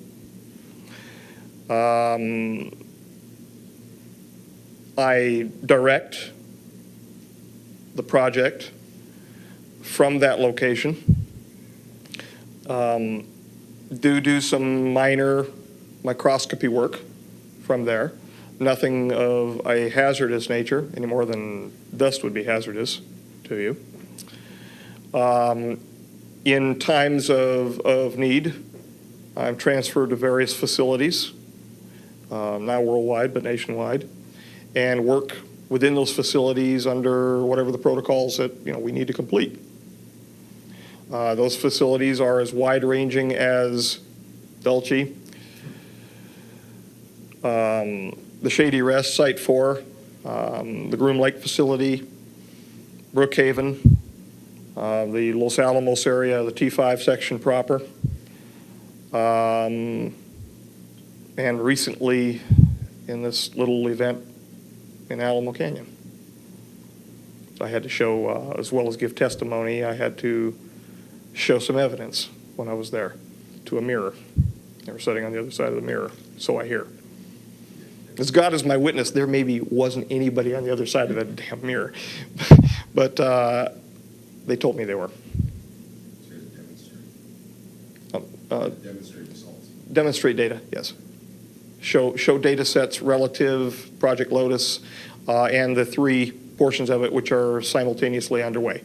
I direct the project from that location. Do some minor microscopy work from there. Nothing of a hazardous nature, any more than dust would be hazardous to you. In times of need, I'm transferred to various facilities, not worldwide, but nationwide, and work within those facilities under whatever the protocols that, we need to complete. Those facilities are as wide-ranging as Dulce, the Shady Rest, Site 4, the Groom Lake facility, Brookhaven, the Los Alamos area, the T5 section proper, and recently in this little event in Alamo Canyon. I had to show, as well as give testimony, I had to show some evidence when I was there to a mirror. They were sitting on the other side of the mirror, so I hear. As God is my witness, there maybe wasn't anybody on the other side of that damn mirror. But they told me they were. Demonstrate results. Demonstrate data, yes. Show data sets relative, Project Lotus, and the 3 portions of it which are simultaneously underway.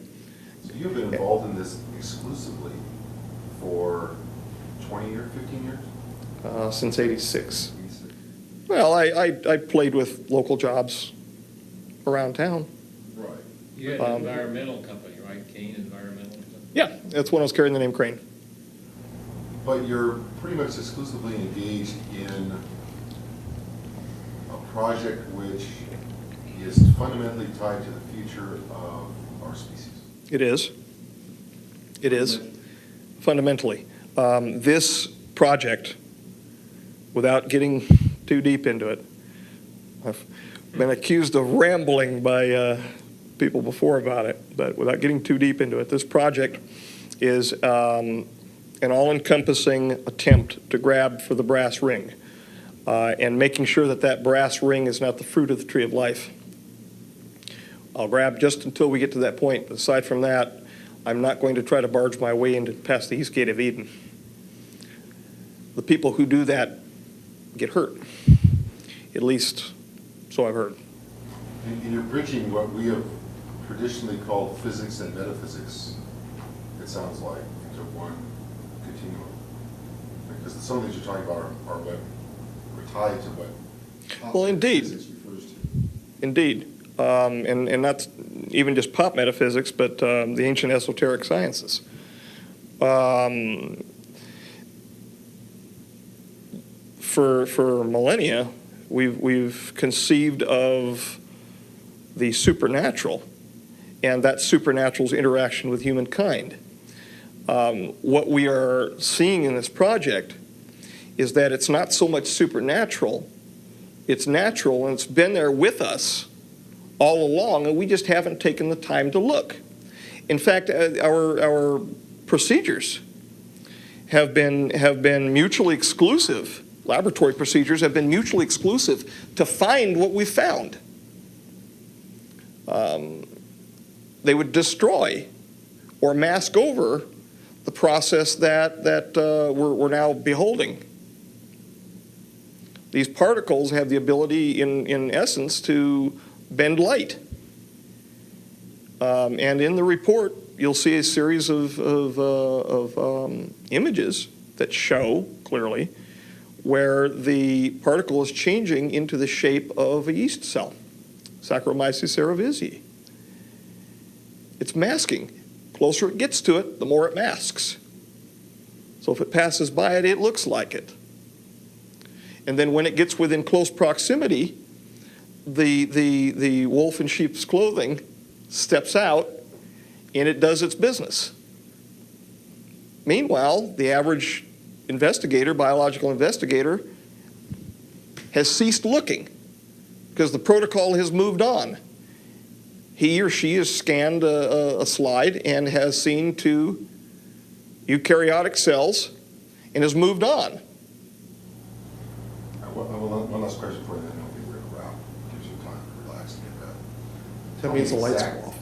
So you've been involved in this exclusively for 20 years, 15 years? Since '86. Well, I played with local jobs around town. Right. You had an environmental company, right? Kane Environmental? Yeah, that's when I was carrying the name Crane. But you're pretty much exclusively engaged in a project which is fundamentally tied to the future of our species. It is. It is, fundamentally. This project, without getting too deep into it, I've been accused of rambling by people before about it, but without getting too deep into it, this project is an all-encompassing attempt to grab for the brass ring and making sure that that brass ring is not the fruit of the tree of life. I'll grab just until we get to that point. Aside from that, I'm not going to try to barge my way into past the east gate of Eden. The people who do that get hurt, at least so I've heard. And you're bridging what we have traditionally called physics and metaphysics, it sounds like, into one continuum. Because some of the things you're talking about are what are tied to what Well, indeed. physics refers to. Indeed. And not even just pop metaphysics, but the ancient esoteric sciences. For millennia, we've conceived of the supernatural and that supernatural's interaction with humankind. What we are seeing in this project is that it's not so much supernatural, it's natural, and it's been there with us all along, and we just haven't taken the time to look. In fact, our procedures have been mutually exclusive. Laboratory procedures have been mutually exclusive to find what we found. They would destroy or mask over the process that we're now beholding. These particles have the ability, in essence, to bend light. And in the report, you'll see a series of images that show clearly where the particle is changing into the shape of a yeast cell, Saccharomyces cerevisiae. It's masking. The closer it gets to it, the more it masks. So if it passes by it, it looks like it. And then when it gets within close proximity, the wolf in sheep's clothing steps out and it does its business. Meanwhile, the average investigator, biological investigator, has ceased looking because the protocol has moved on. He or she has scanned a slide and has seen 2 eukaryotic cells and has moved on. One last question for you, then I'll be real around. Gives you time to relax and get that. That means the lights go off.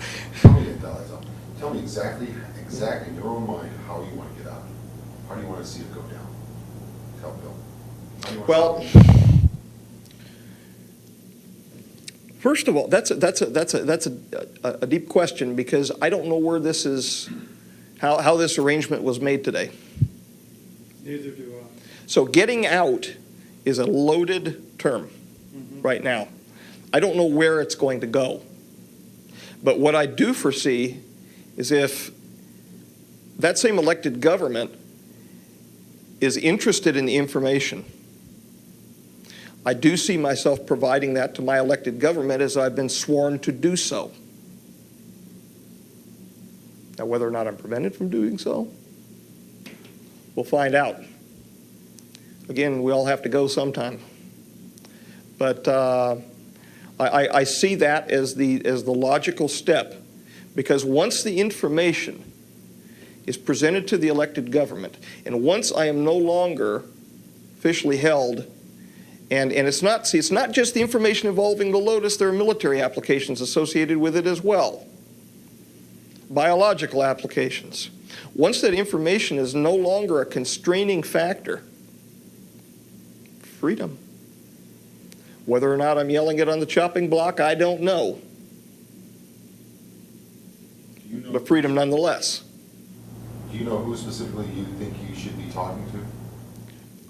Tell me exactly in your own mind how you want to get out. How do you want to see it go down? Tell Bill. How do you want to see it go down? First of all, that's a deep question because I don't know where this is, how this arrangement was made today. Neither do I. So getting out is a loaded term right now. I don't know where it's going to go. But what I do foresee is if that same elected government is interested in the information, I do see myself providing that to my elected government as I've been sworn to do so. Now, whether or not I'm prevented from doing so, we'll find out. Again, we all have to go sometime. But I see that as the logical step, because once the information is presented to the elected government, and once I am no longer officially held, and it's not just the information involving the Lotus, there are military applications associated with it as well, biological applications. Once that information is no longer a constraining factor, freedom. Whether or not I'm yelling it on the chopping block, I don't know. But freedom nonetheless. Do you know who specifically you think you should be talking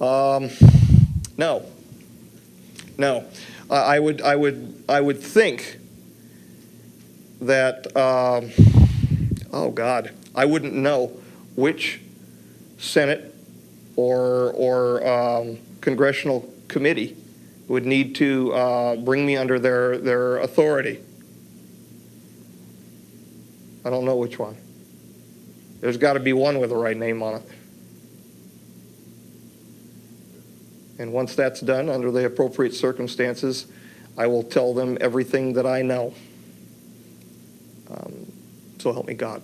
to? No. I would think that, oh God, I wouldn't know which Senate or congressional committee would need to bring me under their authority. I don't know which one. There's got to be one with the right name on it. And once that's done, under the appropriate circumstances, I will tell them everything that I know. So help me God.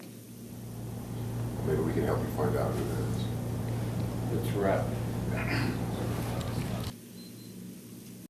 Maybe we can help you find out who that is. Let's wrap.